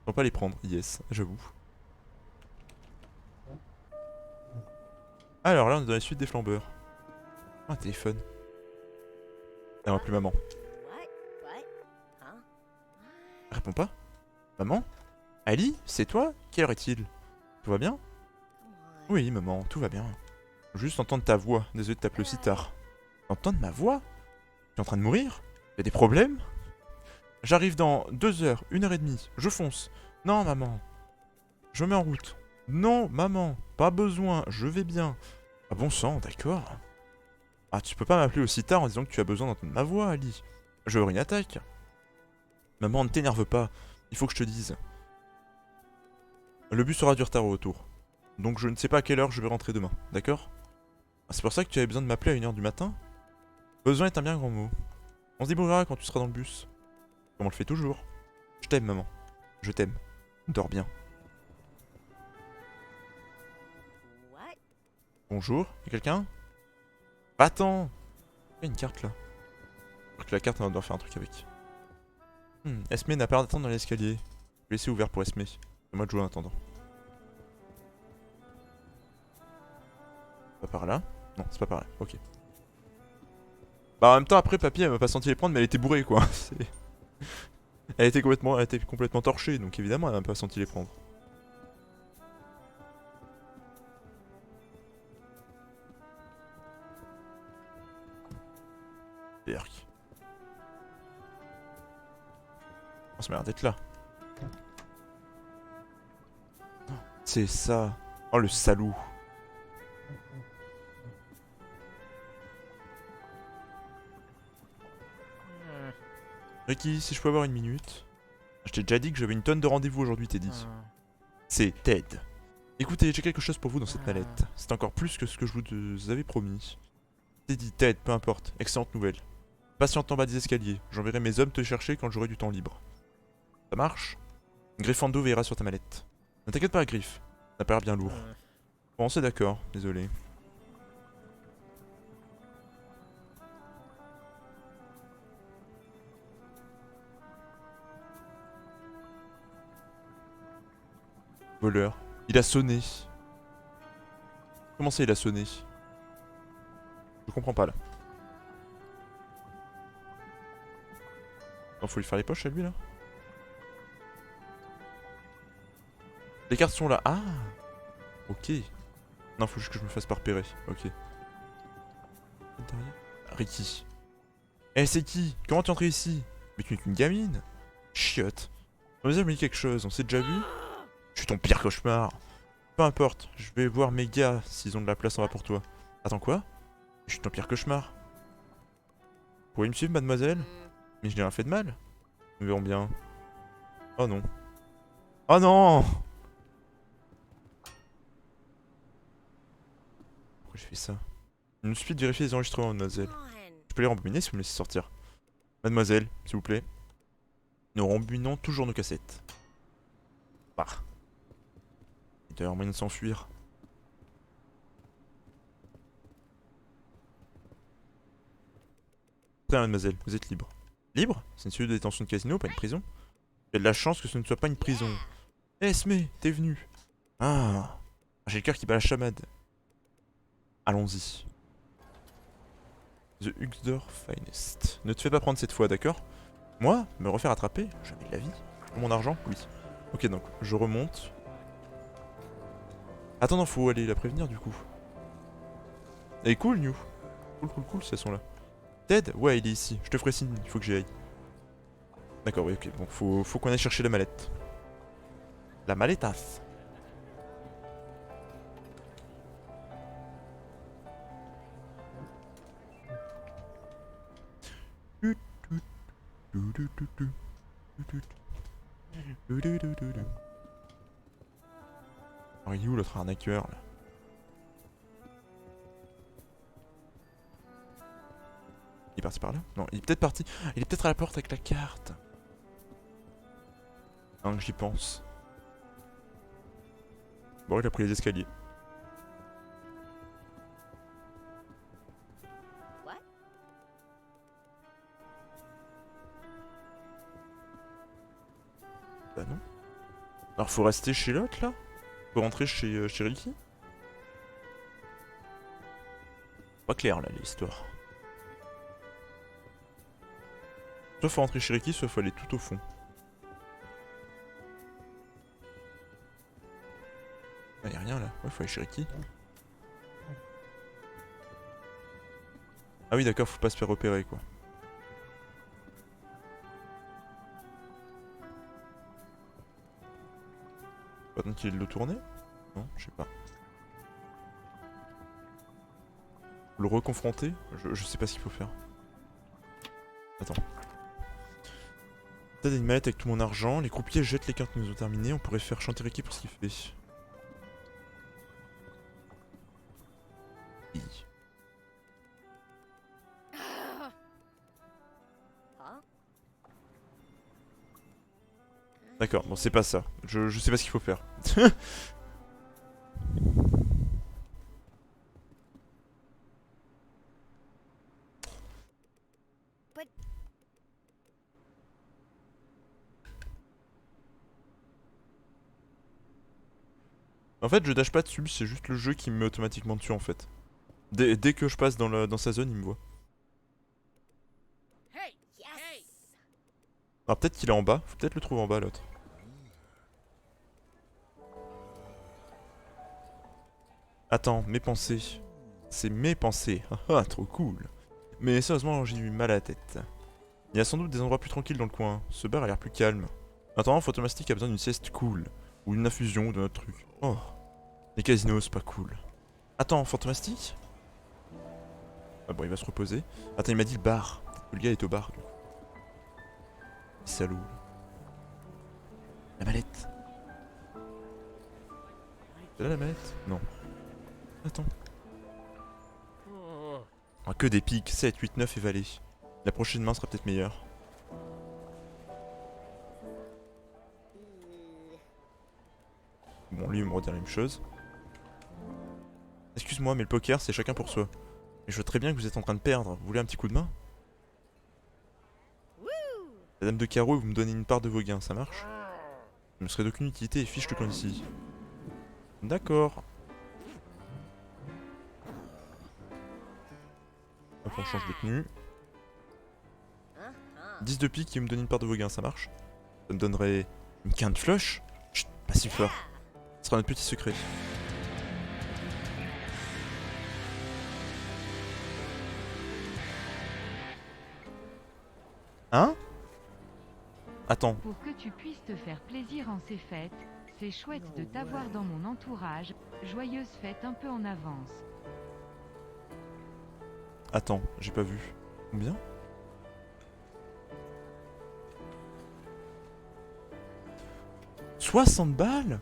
Faut pas les prendre, yes, j'avoue. Alors là, on est dans la suite des flambeurs. Oh, un téléphone. Elle plus maman. Elle répond pas? Maman? Ali, c'est toi? Quelle heure est-il? Tout va bien? Oui, maman, tout va bien. Juste entendre ta voix, désolé de t'appeler aussi tard. Entendre ma voix? Tu es en train de mourir? Y'a des problèmes? J'arrive dans 2 heures, 1h30, je fonce. Non, maman. Je me mets en route. Non, maman, pas besoin, je vais bien. Ah bon sang, d'accord. Ah, tu peux pas m'appeler aussi tard en disant que tu as besoin d'entendre ma voix, Ali. Je veux une attaque. Maman, ne t'énerve pas, il faut que je te dise. Le bus sera du retard au retour. Donc je ne sais pas à quelle heure je vais rentrer demain, d'accord? Ah, c'est pour ça que tu avais besoin de m'appeler à 1h du matin? Besoin est un bien grand mot. On se débrouillera quand tu seras dans le bus. Comme on le fait toujours. Je t'aime, maman. Je t'aime. Dors bien. Bonjour, y'a quelqu'un? Attends! Il y a une carte là. Je crois que la carte on doit faire un truc avec. Esme n'a pas d'attendre dans l'escalier. Je vais laisser ouvert pour Esme. C'est moi de jouer en attendant. Pas par là? Non, c'est pas par là, ok. Bah en même temps après papy elle m'a pas senti les prendre mais elle était bourrée quoi. Elle était complètement torchée donc évidemment elle m'a pas senti les prendre. Berk. ça m'a l'air d'être là. C'est ça. Oh le salaud. Ricky, si je peux avoir une minute. Je t'ai déjà dit que j'avais une tonne de rendez-vous aujourd'hui, Teddy. C'est Ted. Écoutez, j'ai quelque chose pour vous dans cette mallette. C'est encore plus que ce que je vous avais promis. Teddy, Ted, peu importe. Excellente nouvelle. Patiente en bas des escaliers. J'enverrai mes hommes te chercher quand j'aurai du temps libre. Ça marche? Griffando veillera sur ta mallette. Ne t'inquiète pas, Griff. Ça pas l'air bien lourd. Bon, c'est d'accord. Désolé. Voleur. Il a sonné. Comment ça, il a sonné? Je comprends pas là. Non, faut lui faire les poches à lui là. Les cartes sont là. Ah! Ok. Non, faut juste que je me fasse pas repérer. Ok. Ricky. Eh, c'est qui? Comment tu es entré ici? Mais tu n'es qu'une gamine. Chiotte. On nous a mis quelque chose, on s'est déjà vu? Je suis ton pire cauchemar. Peu importe, je vais voir mes gars s'ils ont de la place en bas pour toi. Attends quoi? Je suis ton pire cauchemar. Pourriez me suivre, mademoiselle? Mais je n'ai rien fait de mal. Nous verrons bien. Oh non. Oh non! Pourquoi j'ai fait ça? Il nous suffit de vérifier les enregistrements, mademoiselle. Je peux les rembobiner si vous me laissez sortir. Mademoiselle, s'il vous plaît. Nous rembobinons toujours nos cassettes. Bah. Il doit y avoir moyen de s'enfuir. Très bien, mademoiselle, vous êtes libre. Libre? C'est une cellule de détention de casino, pas une prison. Il y a de la chance que ce ne soit pas une prison. Eh, Esme, t'es venu. Ah, j'ai le cœur qui bat la chamade. Allons-y. The Uxdor Finest. Ne te fais pas prendre cette fois, d'accord? Moi? Me refaire attraper? Jamais de la vie. Pour mon argent? Oui. Ok, donc, je remonte. Attends, non, faut aller la prévenir du coup. Elle est cool, New. Cool, ces sons-là. Ted? Ouais, il est ici. Je te ferai signe, il faut que j'y aille. D'accord, oui, ok. Bon, faut qu'on aille chercher la mallette. La mallettasse. Alors, il est où l'autre arnaqueur là? Il est parti par là? Non, il est peut-être parti. Il est peut-être à la porte avec la carte. Hein, j'y pense. Bon, il a pris les escaliers. Bah non. Alors faut rester chez l'autre là? Faut rentrer chez Ricky? Pas clair là l'histoire. Soit faut rentrer chez Ricky, soit faut aller tout au fond. Ah, y'a rien là. Ouais, faut aller chez Ricky. Ah oui, d'accord, faut pas se faire repérer quoi. Pas attendre qu'il ait de l'eau tournée? Non, je sais pas. Le reconfronter? Je sais pas ce qu'il faut faire. Attends. T'as une mallette avec tout mon argent, les croupiers jettent les cartes que nous ont terminées, on pourrait faire chanter Ricky pour ce qu'il fait. Oui. D'accord, bon c'est pas ça. Je sais pas ce qu'il faut faire. En fait, je dash pas dessus, c'est juste le jeu qui me met automatiquement dessus en fait. Dès que je passe dans sa zone, il me voit. Alors peut-être qu'il est en bas, faut peut-être le trouver en bas l'autre. Attends, mes pensées. C'est mes pensées. Haha, trop cool. Mais sérieusement, j'ai eu mal à la tête. Il y a sans doute des endroits plus tranquilles dans le coin. Ce bar a l'air plus calme. Attends, Fantomastic a besoin d'une sieste cool. Ou d'une infusion ou d'un autre truc. Oh. Les casinos, c'est pas cool. Attends, Fantomastic? Ah bon, il va se reposer. Attends, il m'a dit le bar. Le gars est au bar, du coup. Salaud. La mallette. C'est là la mallette? Non. Attends. Ah, que des pics. 7, 8, 9 et valet. La prochaine main sera peut-être meilleure. Bon, lui, il me redit la même chose. Excuse-moi, mais le poker, c'est chacun pour soi. Et je vois très bien que vous êtes en train de perdre. Vous voulez un petit coup de main? La dame de carreau, vous me donnez une part de vos gains, ça marche? Je ne serait d'aucune utilité et fiche le camp d'ici. D'accord. Hop, on change de tenue. 10 de pique qui me donne une part de vos gains, ça marche? Ça me donnerait une quinte flush? Chut, pas si fort. Ce sera notre petit secret. Hein? Attends. Pour que tu puisses te faire plaisir en ces fêtes, c'est chouette de t'avoir dans mon entourage. Joyeuses fêtes un peu en avance. Attends, j'ai pas vu. Combien? « 60 balles?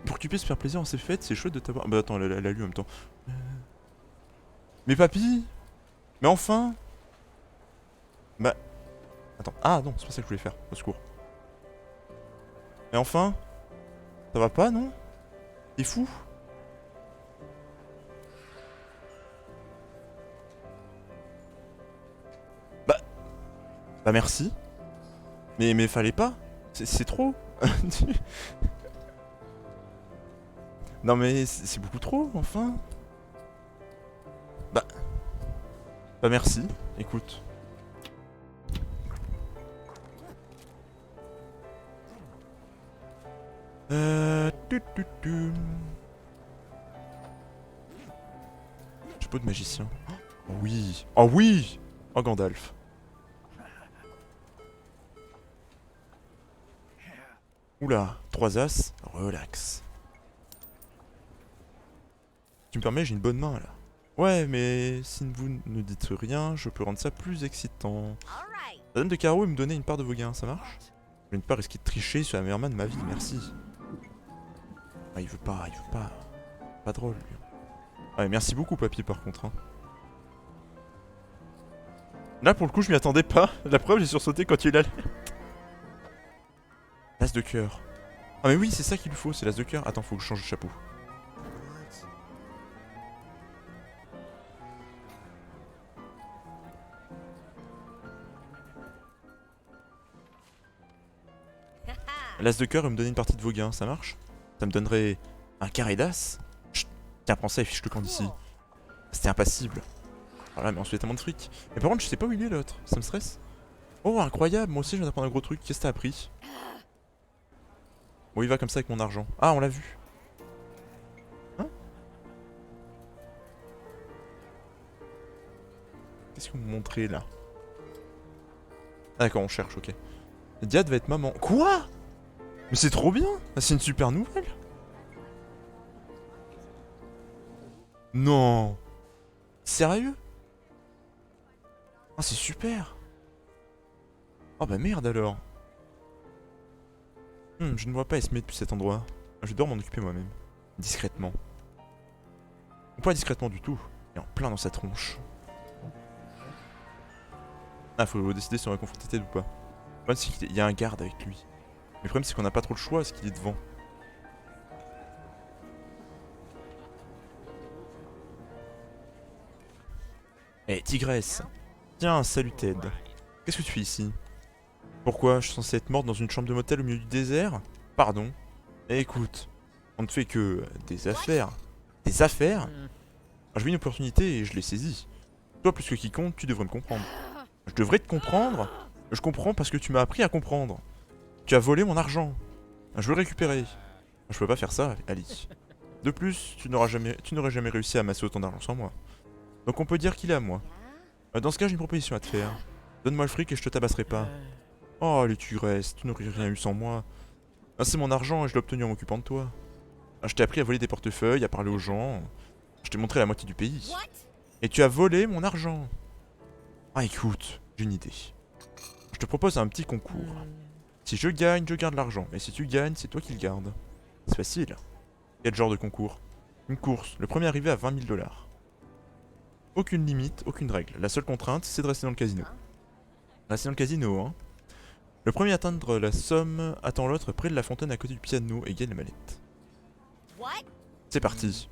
Pour que tu puisses faire plaisir en ces fêtes, c'est chouette de t'avoir... » Bah attends, elle a lu en même temps. Mais papy? Mais enfin? Bah... Attends, ah non, c'est pas ça que je voulais faire, au secours. Mais enfin? Ça va pas, non? T'es fou? Bah merci. Mais fallait pas. C'est trop. Non mais c'est beaucoup trop, enfin. Bah merci, écoute. Chapeau de magicien. Oh oui. Oh oui. Oh Gandalf. Oula, 3 as, relax. Tu me permets, j'ai une bonne main là. Ouais, mais si vous ne dites rien, je peux rendre ça plus excitant. La dame de carreau, me donner une part de vos gains, ça marche? Je ne vais pas risquer de tricher sur la meilleure main de ma vie, merci. Ah, il veut pas. Pas drôle, lui. Ouais, merci beaucoup, papy, par contre. Hein. Là, pour le coup, je m'y attendais pas. La preuve, j'ai sursauté quand il allait. L'as de cœur. Ah mais oui, c'est ça qu'il lui faut, c'est l'as de cœur. Attends, faut que je change de chapeau. L'as de cœur, il me donner une partie de vos gains, ça marche? Ça me donnerait un carré d'as? Chut, tiens, prends ça et fiche le camp d'ici. C'était impassible. Voilà, mais on se fait tellement de fric. Mais par contre, je sais pas où il est l'autre, ça me stresse. Oh, incroyable, moi aussi je viens d'apprendre un gros truc. Qu'est-ce que t'as appris? Bon, il va comme ça avec mon argent. Ah, on l'a vu. Hein? Qu'est-ce que vous me montrez là? Ah d'accord, on cherche, ok. Diad va être maman. Quoi? Mais c'est trop bien! C'est une super nouvelle! Non! Sérieux? Ah, c'est super! Oh bah merde alors! Je ne vois pas Esmé depuis cet endroit. Je dois m'en occuper moi-même. Discrètement. Ou pas discrètement du tout. Et en plein dans sa tronche. Ah, faut décider si on va confronter Ted ou pas. Le problème c'est qu'il y a un garde avec lui. Mais le problème c'est qu'on n'a pas trop le choix parce qu'il est devant. Eh, tigresse! Tiens, salut Ted. Qu'est-ce que tu fais ici? Pourquoi? Je suis censé être morte dans une chambre de motel au milieu du désert? Pardon. Eh, écoute, on ne fait que des affaires. Des affaires? Je vis une opportunité et je l'ai saisie. Toi, plus que quiconque, tu devrais me comprendre. Je devrais te comprendre? Je comprends parce que tu m'as appris à comprendre. Tu as volé mon argent. Je veux le récupérer. Je peux pas faire ça, Ali. De plus, tu n'aurais jamais réussi à amasser autant d'argent sans moi. Donc on peut dire qu'il est à moi. Dans ce cas, j'ai une proposition à te faire. Donne-moi le fric et je te tabasserai pas. Oh, les tigresses, tu n'aurais rien eu sans moi. Ah, c'est mon argent et je l'ai obtenu en m'occupant de toi. Ah, je t'ai appris à voler des portefeuilles, à parler aux gens. Je t'ai montré la moitié du pays. What? Et tu as volé mon argent. Ah, écoute, j'ai une idée. Je te propose un petit concours. Si je gagne, je garde l'argent. Et si tu gagnes, c'est toi qui le gardes. C'est facile. Quel genre de concours? Une course. Le premier arrivé à 20 000 dollars. Aucune limite, aucune règle. La seule contrainte, c'est de rester dans le casino. Rester dans le casino, hein. Le premier à atteindre la somme attend l'autre près de la fontaine à côté du piano et gagne la mallette. What? C'est parti.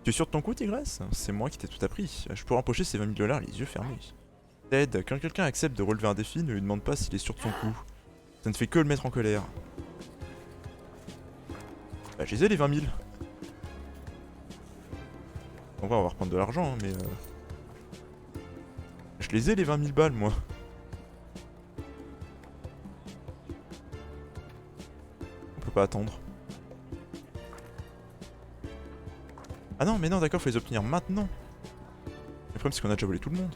Tu es sûr de ton coup, tigresse? C'est moi qui t'ai tout appris. Je pourrais empocher ces 20 000 dollars les yeux fermés. Ted, quand quelqu'un accepte de relever un défi, ne lui demande pas s'il est sûr de son coup. Ça ne fait que le mettre en colère. Bah, je les ai les 20 000. En vrai, on va reprendre de l'argent, hein, mais... Je les ai les 20 000 balles, moi. On peut pas attendre. Ah non, mais non, d'accord, faut les obtenir maintenant. Le problème, c'est qu'on a déjà volé tout le monde.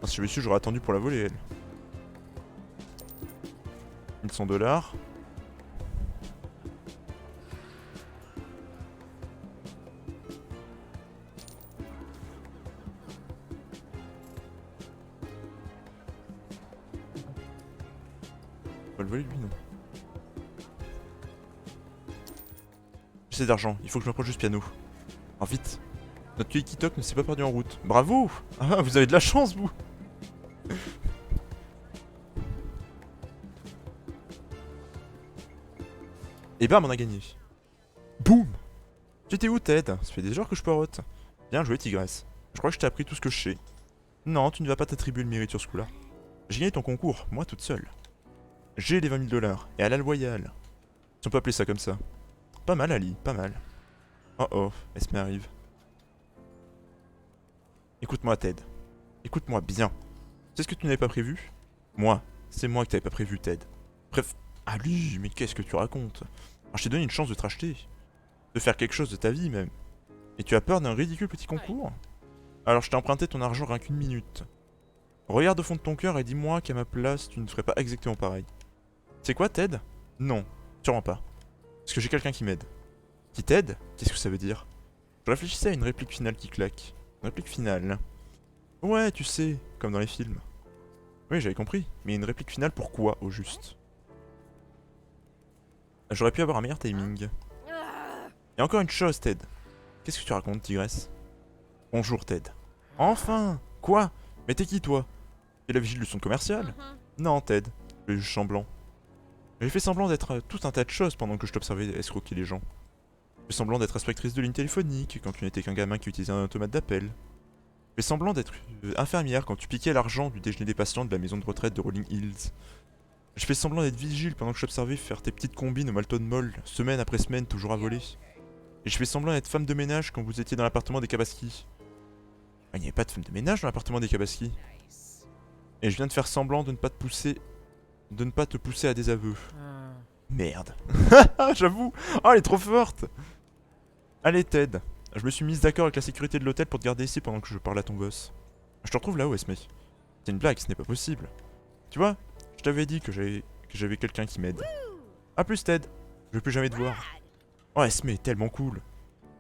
Ah, si j'avais su, j'aurais attendu pour la voler, elle. 1100 dollars. On va le voler lui, non? J'ai assez d'argent, il faut que je m'approche du piano. Alors vite. Notre Kitok ne s'est pas perdu en route. Bravo! Ah, vous avez de la chance, vous! Et bam, on a gagné. Boum! Tu étais où, Ted? Ça fait des heures que je poireaute. Bien joué, tigresse. Je crois que je t'ai appris tout ce que je sais. Non, tu ne vas pas t'attribuer le mérite sur ce coup-là. J'ai gagné ton concours, moi toute seule. J'ai les 20 000 dollars, et à la loyale. Si on peut appeler ça comme ça. Pas mal, Ali, pas mal. Oh oh, Esme arrive. Écoute-moi, Ted. Écoute-moi bien. C'est ce que tu n'avais pas prévu? Moi, c'est moi que t'avais pas prévu, Ted. Bref, Ali, mais qu'est-ce que tu racontes? Alors, je t'ai donné une chance de te racheter. De faire quelque chose de ta vie, même. Et tu as peur d'un ridicule petit concours? Alors je t'ai emprunté ton argent rien qu'une minute. Regarde au fond de ton cœur et dis-moi qu'à ma place, tu ne ferais pas exactement pareil. C'est quoi, Ted? Non, sûrement pas. Parce que j'ai quelqu'un qui m'aide. Qui t'aide? Qu'est-ce que ça veut dire? Je réfléchissais à une réplique finale qui claque. Une réplique finale. Ouais, tu sais, comme dans les films. Oui, j'avais compris. Mais une réplique finale pour quoi, au juste? J'aurais pu avoir un meilleur timing. Et encore une chose, Ted. Qu'est-ce que tu racontes, tigresse? Bonjour, Ted. Enfin! Quoi? Mais t'es qui, toi? T'es la vigile du centre commercial? Non, Ted. Je fais juste semblant. J'ai fait semblant d'être tout un tas de choses pendant que je t'observais escroquer les gens. J'ai fait semblant d'être inspectrice de ligne téléphonique quand tu n'étais qu'un gamin qui utilisait un automate d'appel. J'ai fait semblant d'être infirmière quand tu piquais l'argent du déjeuner des patients de la maison de retraite de Rolling Hills. J'ai fait semblant d'être vigile pendant que je t'observais faire tes petites combines au Malton Mall, semaine après semaine, toujours à voler. Et je fais semblant d'être femme de ménage quand vous étiez dans l'appartement des Kabaski. Ah, il n'y avait pas de femme de ménage dans l'appartement des Kabaski. Nice. Et je viens de faire semblant de ne pas te pousser... De ne pas te pousser à des aveux. Merde. J'avoue. Oh, elle est trop forte. Allez, Ted. Je me suis mise d'accord avec la sécurité de l'hôtel pour te garder ici pendant que je parle à ton boss. Je te retrouve là-haut, Esme. C'est une blague, ce n'est pas possible. Tu vois, je t'avais dit que j'avais quelqu'un qui m'aide. A plus, Ted. Je veux plus jamais te voir. Oh, Esme est tellement cool.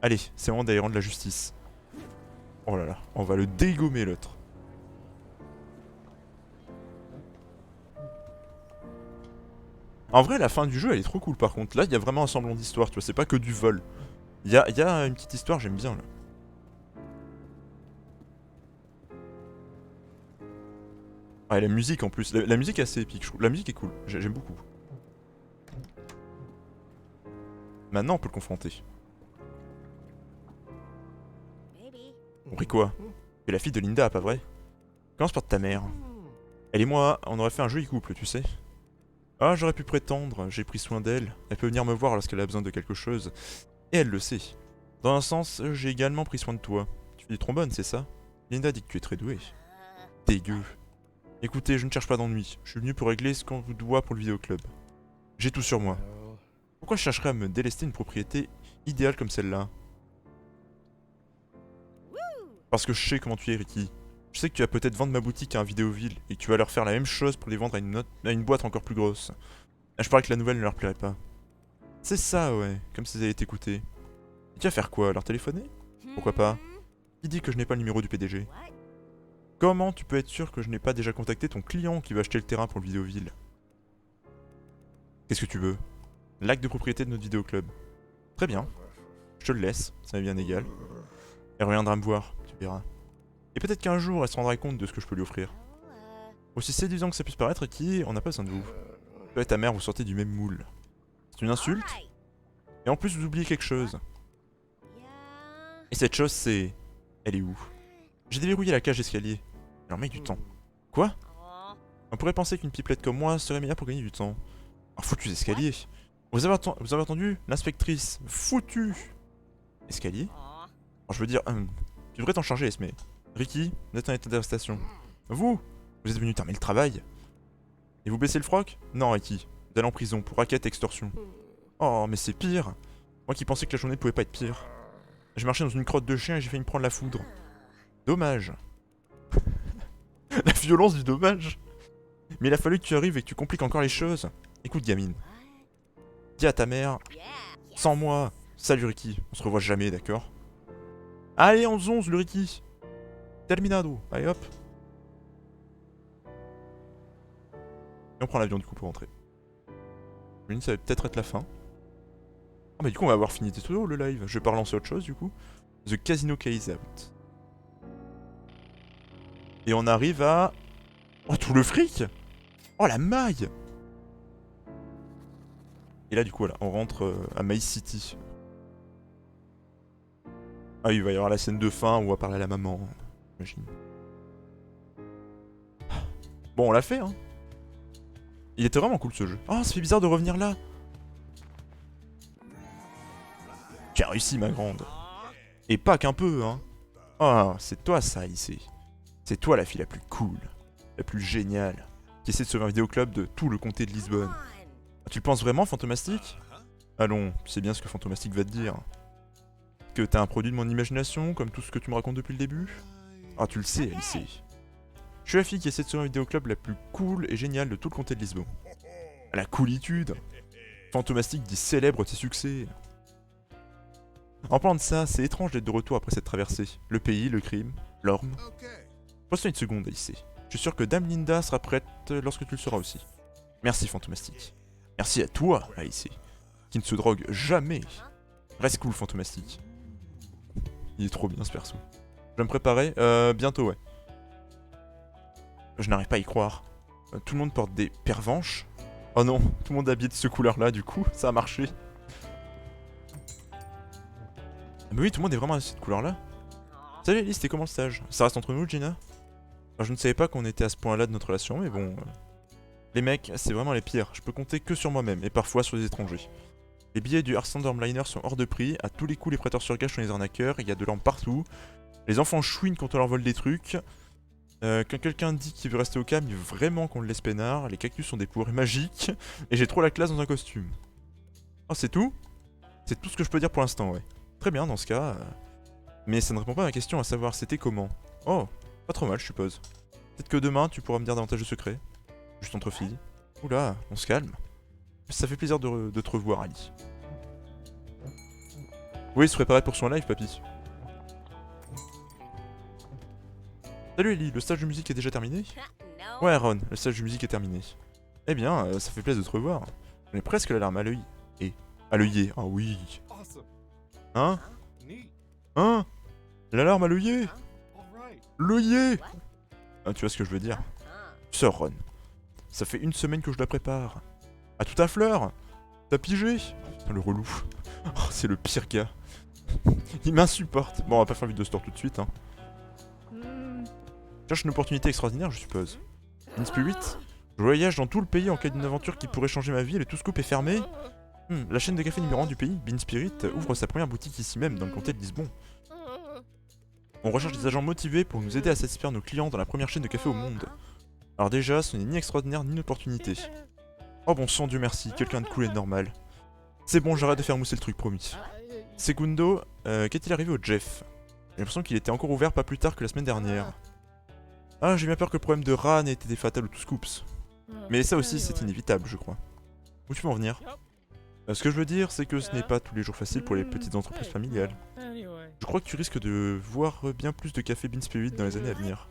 Allez, c'est le moment d'aller rendre la justice. Oh là là, on va le dégommer, l'autre. En vrai, la fin du jeu, elle est trop cool, par contre. Là, il y a vraiment un semblant d'histoire, tu vois, c'est pas que du vol. Il y a une petite histoire, j'aime bien, là. Ah, et la musique, en plus. La musique est assez épique, je trouve. La musique est cool, j'aime beaucoup. Maintenant, on peut le confronter. Maybe. Compris quoi? C'est la fille de Linda, pas vrai? Comment se porte ta mère? Elle et moi, on aurait fait un joli couple, tu sais. Ah, j'aurais pu prétendre, j'ai pris soin d'elle. Elle peut venir me voir lorsqu'elle a besoin de quelque chose. Et elle le sait. Dans un sens, j'ai également pris soin de toi. Tu fais du trombone, c'est ça? Linda dit que tu es très doué. Dégueu. Écoutez, je ne cherche pas d'ennui. Je suis venu pour régler ce qu'on vous doit pour le vidéoclub. J'ai tout sur moi. Pourquoi je chercherais à me délester une propriété idéale comme celle-là? Parce que je sais comment tu es, Ricky. Je sais que tu vas peut-être vendre ma boutique à un Vidéoville et que tu vas leur faire la même chose pour les vendre à une boîte encore plus grosse. Je parie que la nouvelle ne leur plairait pas. C'est ça, ouais, comme si ils allaient t'écouter. Et tu vas faire quoi? Leur téléphoner? Pourquoi pas? Qui dit que je n'ai pas le numéro du PDG? What? Comment tu peux être sûr que je n'ai pas déjà contacté ton client qui va acheter le terrain pour le Vidéoville? Qu'est-ce que tu veux? L'acte de propriété de notre vidéoclub. Très bien. Je te le laisse, ça m'est bien égal. Elle reviendra me voir, tu verras. Et peut-être qu'un jour, elle se rendra compte de ce que je peux lui offrir. Aussi séduisant que ça puisse paraître, qui on n'a pas besoin de vous. Toi et ta mère, vous sortez du même moule. C'est une insulte? Alright. Et en plus, vous oubliez quelque chose. Yeah. Et cette chose, c'est... Elle est où? J'ai déverrouillé la cage d'escalier. Alors mec du temps. Quoi? Aw. On pourrait penser qu'une pipelette comme moi serait meilleure pour gagner du temps. Un foutu escalier. Vous avez entendu? L'inspectrice. Foutu escalier? Aw. Alors, je veux dire, tu devrais t'en charger, Esme. Ricky, vous êtes en état d'arrestation. Vous êtes venu terminer le travail. Et vous baissez le froc? Non, Ricky. Vous allez en prison pour racket et extorsion. Oh, mais c'est pire. Moi qui pensais que la journée ne pouvait pas être pire. J'ai marché dans une crotte de chien et j'ai failli me prendre la foudre. Dommage. La violence du dommage. Mais il a fallu que tu arrives et que tu compliques encore les choses. Écoute, gamine. Dis à ta mère, Yeah. sans moi. Salut Ricky, on se revoit jamais, d'accord? Allez, 11-11, le Ricky. Terminado. Allez hop. Et on prend l'avion du coup pour rentrer. Ça va peut-être être la fin. Ah bah du coup on va avoir fini tout le live. Je vais pas relancer autre chose du coup. The Casino Case Out. Et on arrive à... Oh tout le fric. Oh la maille. Et là du coup voilà, on rentre à Maze City. Ah oui, il va y avoir la scène de fin où on va parler à la maman. J'imagine. Bon on l'a fait hein. Il était vraiment cool ce jeu. Oh, ça fait bizarre de revenir là. Tu as réussi, ma grande. Et pas qu'un peu, hein. Oh, c'est toi ça, ici. C'est toi la fille la plus cool, la plus géniale, qui essaie de sauver un vidéoclub de tout le comté de Lisbonne. Ah, tu le penses vraiment, Fantomastic? Allons, tu sais bien ce que Fantomastic va te dire. Que t'es un produit de mon imagination, comme tout ce que tu me racontes depuis le début? Ah, tu le sais, Alice. Je suis la fille qui essaie de sauver un vidéoclub la plus cool et géniale de tout le comté de Lisbonne. La coolitude. Fantomastic dit célèbre tes succès. En parlant de ça, c'est étrange d'être de retour après cette traversée. Le pays, le crime, l'orme. Pose-toi une seconde, Alice. Je suis sûr que Dame Linda sera prête lorsque tu le seras aussi. Merci, Fantomastic. Merci à toi, Alice, qui ne se drogue jamais. Reste cool, Fantomastic. Il est trop bien ce perso. Je vais me préparer. Bientôt, ouais. Je n'arrive pas à y croire. Tout le monde porte des pervenches. Oh non, tout le monde est habillé de ce couleur-là, du coup, ça a marché. Mais oui, tout le monde est vraiment de cette couleur-là. Salut Alice, c'était comment le stage? Ça reste entre nous, Gina? Alors, je ne savais pas qu'on était à ce point-là de notre relation, mais bon... Les mecs, c'est vraiment les pires. Je peux compter que sur moi-même, et parfois sur les étrangers. Les billets du Arslan Dormliner sont hors de prix. À tous les coups, les prêteurs sur gage sont les arnaqueurs. Il y a de l'or partout. Les enfants chouinent quand on leur vole des trucs. Quand quelqu'un dit qu'il veut rester au calme, il veut vraiment qu'on le laisse peinard. Les cactus sont des pourris magiques. Et j'ai trop la classe dans un costume. Oh, c'est tout? C'est tout ce que je peux dire pour l'instant, ouais. Très bien, dans ce cas. Mais ça ne répond pas à ma question, à savoir c'était comment. Oh, pas trop mal, je suppose. Peut-être que demain, tu pourras me dire davantage de secrets. Juste entre filles. Oula, on se calme. Ça fait plaisir de te revoir, Ali. Oui, se préparer pour son live, papy. Salut Ellie, le stage de musique est déjà terminé? No. Ouais Ron, le stage de musique est terminé. Eh bien, ça fait plaisir de te revoir. J'en ai presque la larme à l'œil. Et à l'œillet, ah oui. Awesome. Hein? Neat. Hein? La larme à l'œillet? All right. L'œillet! What? Ah, tu vois ce que je veux dire? Ah. Sœur Ron, ça fait une semaine que je la prépare. À toute à fleur? T'as pigé? Putain, le relou. Oh, c'est le pire gars. Il m'insupporte. Bon, on va pas faire vidéo store tout de suite, hein. Cherche une opportunité extraordinaire, je suppose. Bean Spirit? Je voyage dans tout le pays en quête d'une aventure qui pourrait changer ma vie et le tout scoop est fermé. La chaîne de café numéro 1 du pays, Bean Spirit, ouvre sa première boutique ici même, dans le comté de Lisbonne. On recherche des agents motivés pour nous aider à satisfaire nos clients dans la première chaîne de café au monde. Alors déjà, ce n'est ni extraordinaire ni une opportunité. Oh bon sang, Dieu merci, quelqu'un de cool et de normal. C'est bon, j'arrête de faire mousser le truc, promis. Segundo, qu'est-il arrivé au Jeff? J'ai l'impression qu'il était encore ouvert pas plus tard que la semaine dernière. Ah, j'ai bien peur que le problème de Ran ait été fatal ou tout scoops. Mais ça aussi, c'est inévitable, je crois. Où tu veux en venir? Ce que je veux dire, c'est que ce n'est pas tous les jours facile pour les petites entreprises familiales. Je crois que tu risques de voir bien plus de café Bean Spirit dans les années à venir.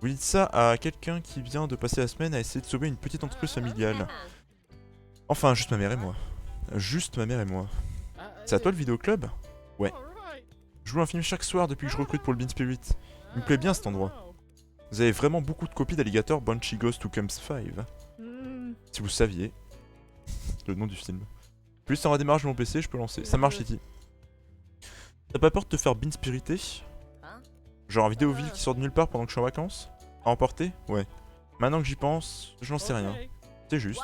Vous dites ça à quelqu'un qui vient de passer la semaine à essayer de sauver une petite entreprise familiale. Enfin, juste ma mère et moi. Juste ma mère et moi. C'est à toi le vidéoclub? Ouais. Je joue un film chaque soir depuis que je recrute pour le Bean Spirit. Il me plaît bien cet endroit. Vous avez vraiment beaucoup de copies d'Alligator Bunchy Ghost Who Comes 5. Si vous saviez. Le nom du film. Plus ça redémarre mon PC, je peux lancer. Ça marche, Titi. T'as pas peur de te faire Bean Spiriter? Genre un vidéo vie qui sort de nulle part pendant que je suis en vacances? À emporter? Ouais. Maintenant que j'y pense, je n'en sais rien. C'est juste.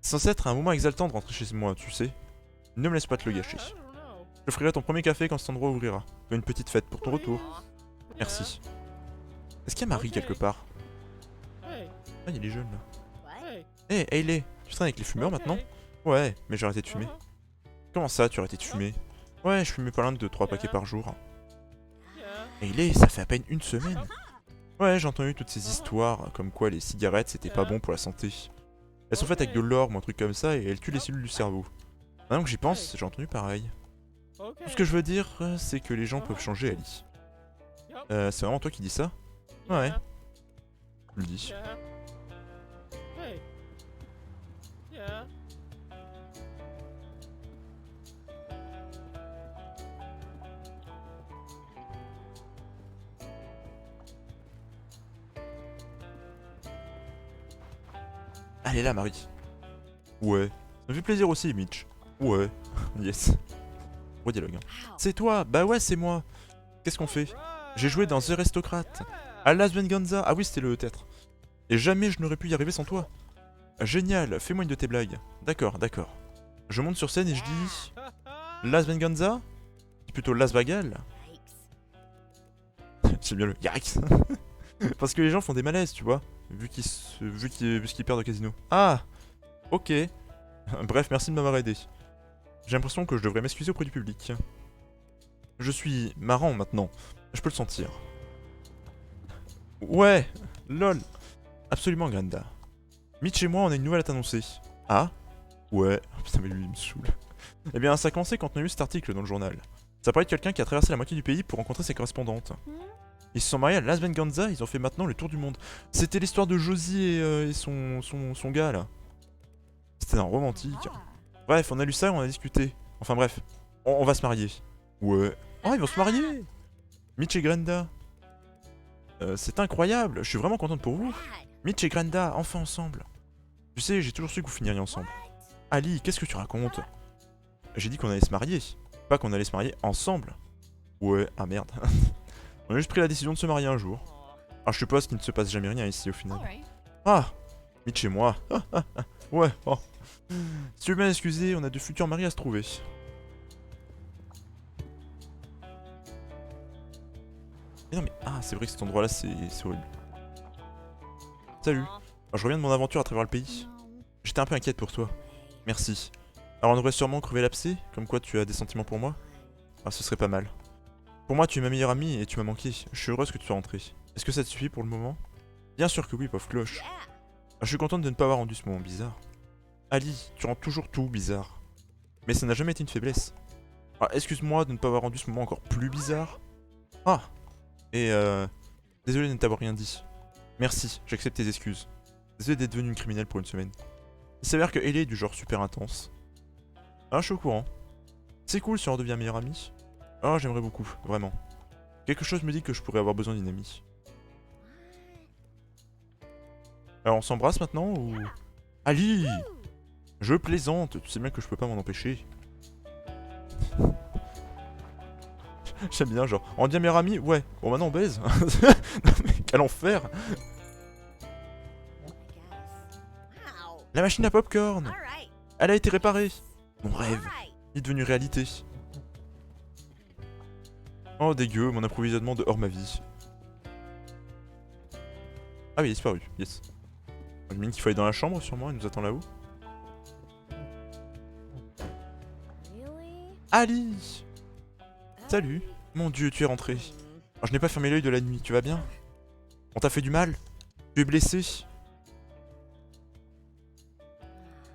C'est censé être un moment exaltant de rentrer chez moi, tu sais. Ne me laisse pas te le gâcher. Je t'offrirai ton premier café quand cet endroit ouvrira. Fais une petite fête pour ton retour. Merci. Est-ce qu'il y a Marie quelque part? Ah, il y a les jeunes là. Hé, Hayley, tu traînes avec les fumeurs maintenant? Ouais, mais j'ai arrêté de fumer. Comment ça, tu as arrêté de fumer? Ouais, je fumais pas loin de 2-3 paquets par jour. Hayley, ça fait à peine une semaine. Ouais, j'ai entendu toutes ces histoires, comme quoi les cigarettes c'était pas bon pour la santé. Elles sont faites avec de l'orme ou un truc comme ça et elles tuent les cellules du cerveau. Maintenant que j'y pense, j'ai entendu pareil. Tout ce que je veux dire, c'est que les gens peuvent changer, Ali. C'est vraiment toi qui dis ça? Ouais. Je le dis. Allez là, Marie. Ouais. Ça me fait plaisir aussi, Mitch. Ouais. Yes. Redialogue. Hein. C'est toi? Bah ouais, c'est moi. Qu'est-ce qu'on fait? J'ai joué dans The Aristocrate. À Las Venganza. Ah oui, c'était le théâtre. Et jamais je n'aurais pu y arriver sans toi. Génial, fais-moi une de tes blagues. D'accord, d'accord. Je monte sur scène et je dis... Las Venganza? C'est plutôt Las Vagal. C'est bien le Yikes. Parce que les gens font des malaises, tu vois. Vu qu'ils perdent au casino. Ah! Ok. Bref, merci de m'avoir aidé. J'ai l'impression que je devrais m'excuser auprès du public. Je suis marrant maintenant. Je peux le sentir. Ouais! Lol! Absolument, Granda. Mitch et moi, on a une nouvelle à t'annoncer. Ah? Ouais. Oh, putain, mais lui, il me saoule. Eh bien, ça a commencé quand on a eu cet article dans le journal. Ça parlait de quelqu'un qui a traversé la moitié du pays pour rencontrer ses correspondantes. Ils se sont mariés à Las Venganza, ils ont fait maintenant le tour du monde. C'était l'histoire de Josie et son gars, là. C'était un romantique. Bref, on a lu ça et on a discuté. Enfin bref, on va se marier. Ouais. Oh, ils vont se marier! Mitch et Granda. C'est incroyable, je suis vraiment contente pour vous. Mitch et Granda, enfin ensemble. Tu sais, j'ai toujours su que vous finiriez ensemble. Ali, qu'est-ce que tu racontes? J'ai dit qu'on allait se marier, pas qu'on allait se marier ensemble. Ouais, ah merde. On a juste pris la décision de se marier un jour. Ah, je suppose qu'il ne se passe jamais rien ici au final. Ah! Mitch et moi. Ouais, oh. Si tu veux bien excuser, on a de futurs maris à se trouver. Mais non mais... Ah, c'est vrai que cet endroit-là, c'est horrible. Salut. Alors, je reviens de mon aventure à travers le pays. J'étais un peu inquiète pour toi. Merci. Alors on devrait sûrement crever l'abcès, comme quoi tu as des sentiments pour moi? Ah, ce serait pas mal. Pour moi, tu es ma meilleure amie et tu m'as manqué. Je suis heureuse que tu sois rentrée. Est-ce que ça te suffit pour le moment? Bien sûr que oui, pauvre cloche. Je suis contente de ne pas avoir rendu ce moment bizarre. Ali, tu rends toujours tout bizarre. Mais ça n'a jamais été une faiblesse. Ah, excuse-moi de ne pas avoir rendu ce moment encore plus bizarre. Ah! Et désolé de ne t'avoir rien dit. Merci, j'accepte tes excuses. Désolé d'être devenu une criminelle pour une semaine. Il s'avère que Hayley est du genre super intense. Ah, je suis au courant. C'est cool si on redevient meilleur ami. Ah, j'aimerais beaucoup, vraiment. Quelque chose me dit que je pourrais avoir besoin d'une amie. Alors on s'embrasse maintenant ou... Ali! Je plaisante, tu sais bien que je peux pas m'en empêcher. J'aime bien genre, on devient meilleur ami? Ouais. Bon maintenant on baise. Non mais quel enfer! La machine à popcorn! Elle a été réparée! Mon rêve est devenu réalité. Oh dégueu, mon approvisionnement de hors ma vie. Ah oui, il a disparu, yes. J'imagine qu'il faut aller dans la chambre sûrement, il nous attend là-haut. Ali! Salut! Mon dieu, tu es rentré. Alors, je n'ai pas fermé l'œil de la nuit, tu vas bien? On t'a fait du mal? Tu es blessé?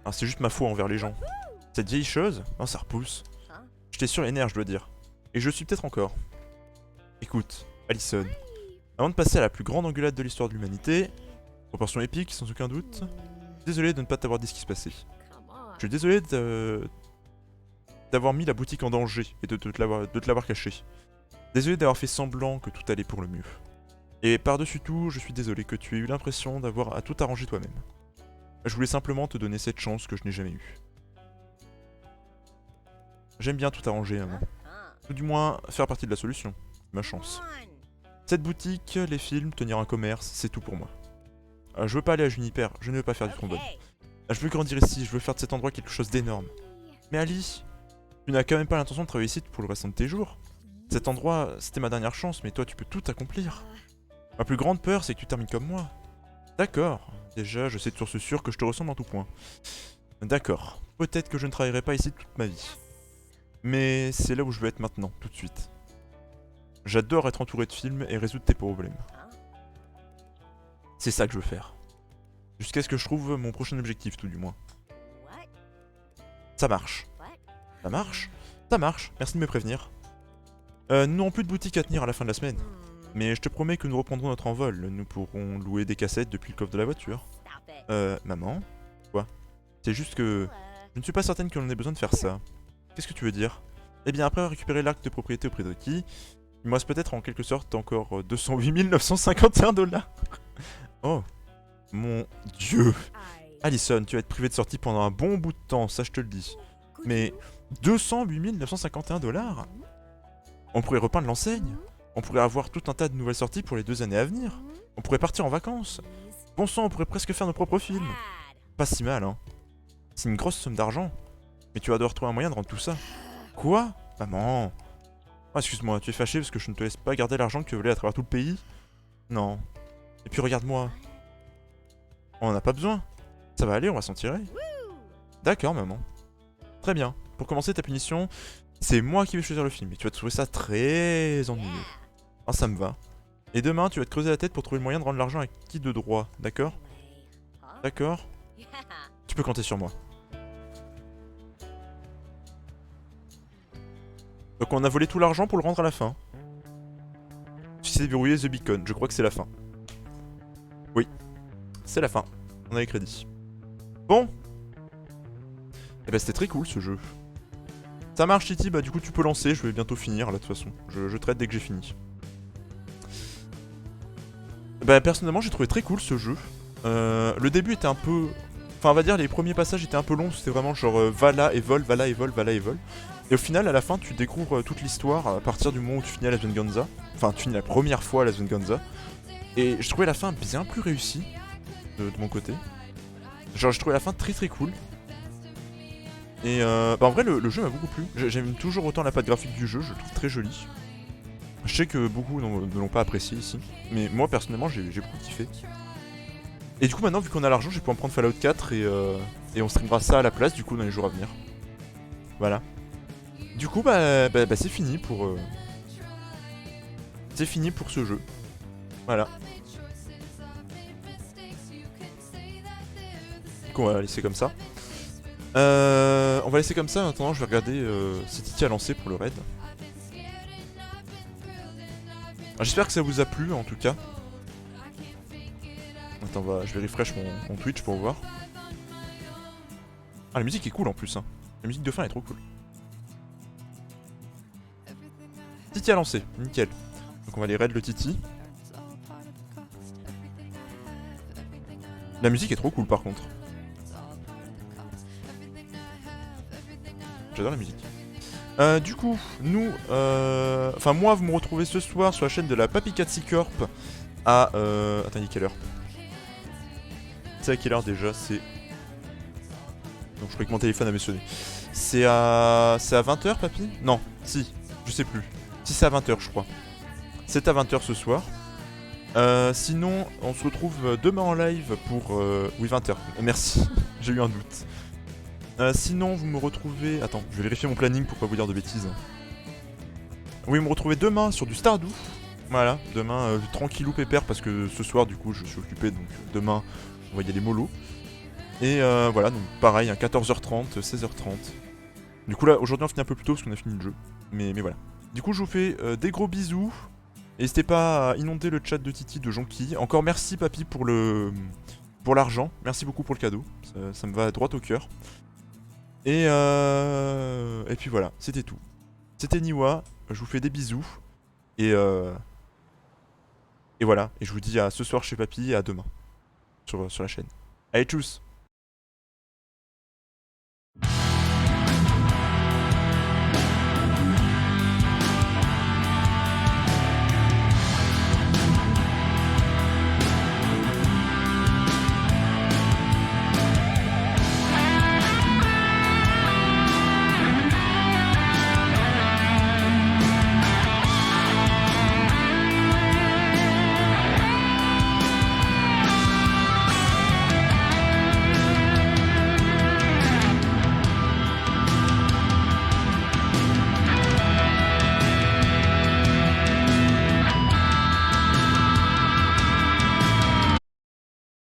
Ah, c'est juste ma foi envers les gens. Cette vieille chose? Non, ça repousse. J'étais sur les nerfs, je dois dire. Et je le suis peut-être encore. Écoute, Allison. Avant de passer à la plus grande engueulade de l'histoire de l'humanité, proportion épique sans aucun doute, désolé de ne pas t'avoir dit ce qui se passait. Come on. Je suis désolé d'avoir mis la boutique en danger et de te l'avoir caché. Désolé d'avoir fait semblant que tout allait pour le mieux. Et par-dessus tout, je suis désolé que tu aies eu l'impression d'avoir à tout arranger toi-même. Je voulais simplement te donner cette chance que je n'ai jamais eue. J'aime bien tout arranger, maman. Ou du moins, faire partie de la solution. Ma chance. Cette boutique, les films, tenir un commerce, c'est tout pour moi. Je veux pas aller à Juniper, je ne veux pas faire du trombone. Je veux grandir ici, je veux faire de cet endroit quelque chose d'énorme. Mais Ali, tu n'as quand même pas l'intention de travailler ici pour le restant de tes jours. Cet endroit, c'était ma dernière chance, mais toi tu peux tout accomplir. Ma plus grande peur, c'est que tu termines comme moi. D'accord, déjà je sais de source sûre que je te ressemble en tout point. D'accord, peut-être que je ne travaillerai pas ici toute ma vie. Mais c'est là où je veux être maintenant, tout de suite. J'adore être entouré de films et résoudre tes problèmes. C'est ça que je veux faire. Jusqu'à ce que je trouve mon prochain objectif, tout du moins. Ça marche. Ça marche? Ça marche, merci de me prévenir. Nous n'avons plus de boutique à tenir à la fin de la semaine. Mais je te promets que nous reprendrons notre envol. Nous pourrons louer des cassettes depuis le coffre de la voiture. Maman? Quoi? C'est juste que... je ne suis pas certaine que l'on ait besoin de faire ça. Qu'est-ce que tu veux dire? Eh bien, après avoir récupéré l'acte de propriété auprès de qui, il me reste peut-être en quelque sorte encore 208 951 $. Oh, mon dieu. Allison, tu vas être privé de sortie pendant un bon bout de temps, ça je te le dis. Mais 208 951 $? On pourrait repeindre l'enseigne. On pourrait avoir tout un tas de nouvelles sorties pour les 2 années à venir. On pourrait partir en vacances. Bon sang, on pourrait presque faire nos propres films. Pas si mal, hein. C'est une grosse somme d'argent. Mais tu vas devoir trouver un moyen de rendre tout ça. Quoi? Maman. Oh, excuse-moi, tu es fâché parce que je ne te laisse pas garder l'argent que tu voulais à travers tout le pays? Non. Et puis regarde-moi. On en a pas besoin. Ça va aller, on va s'en tirer. D'accord, maman. Très bien. Pour commencer ta punition, c'est moi qui vais choisir le film. Et tu vas trouver ça très ennuyeux. Ah, ça me va. Et demain, tu vas te creuser la tête pour trouver le moyen de rendre l'argent à qui de droit, d'accord? D'accord? Tu peux compter sur moi. Donc on a volé tout l'argent pour le rendre à la fin. Si c'est verrouillé The Beacon, je crois que c'est la fin. Oui, c'est la fin. On a les crédits. Bon. Eh ben c'était très cool ce jeu. Ça marche Titi, bah du coup tu peux lancer, je vais bientôt finir là de toute façon. Je traite dès que j'ai fini. Bah personnellement j'ai trouvé très cool ce jeu. Le début était un peu... Enfin on va dire les premiers passages étaient un peu longs, c'était vraiment genre va là et vol, va là et vol, va là et vol. Et au final à la fin tu découvres toute l'histoire à partir du moment où tu finis à Las Venganza. Enfin tu finis la première fois à Las Venganza. Et je trouvais la fin bien plus réussie de mon côté. Genre j'ai trouvé la fin très très cool. Et bah en vrai le jeu m'a beaucoup plu. J'aime toujours autant la patte graphique du jeu, je le trouve très joli. Je sais que beaucoup ne l'ont pas apprécié ici, mais moi personnellement j'ai beaucoup kiffé. Et du coup maintenant vu qu'on a l'argent, je vais pouvoir me prendre Fallout 4 et on streamera ça à la place du coup dans les jours à venir. Voilà. Du coup bah c'est fini pour c'est fini pour ce jeu. Voilà. Du coup on va laisser comme ça. On va laisser comme ça, maintenant je vais regarder si Titi a lancé pour le raid. J'espère que ça vous a plu en tout cas. Attends, je vais refresh mon Twitch pour voir. Ah la musique est cool en plus hein. La musique de fin est trop cool. Titi a lancé, nickel. Donc on va aller raid le Titi. La musique est trop cool par contre. J'adore la musique. Du coup, nous... Enfin, moi, vous me retrouvez ce soir sur la chaîne de la Papykatsi Corp à... Attendez, quelle heure? C'est à quelle heure déjà? C'est... Donc, je crois que mon téléphone avait sonné. C'est à 20h, papy? Non, si, je sais plus. Si, c'est à 20h, je crois. C'est à 20h ce soir. Sinon, on se retrouve demain en live pour... Oui, 20h. Merci, j'ai eu un doute. Sinon, vous me retrouvez... Attends, je vais vérifier mon planning pour pas vous dire de bêtises. Oui, vous me retrouvez demain sur du Stardew. Voilà, demain tranquillou pépère parce que ce soir, du coup, je suis occupé. Donc demain, on va y aller mollo. Et voilà, donc pareil, 14h30, 16h30. Du coup là, aujourd'hui on finit un peu plus tôt parce qu'on a fini le jeu. Mais voilà. Du coup je vous fais des gros bisous. N'hésitez pas à inonder le chat de Titi, de Jonky. Encore merci papy pour l'argent. Merci beaucoup pour le cadeau. Ça me va droit au cœur. Et puis voilà, c'était tout. C'était Niwa, je vous fais des bisous. Et voilà, et je vous dis à ce soir chez papy et à demain. Sur la chaîne. Allez, tchuss!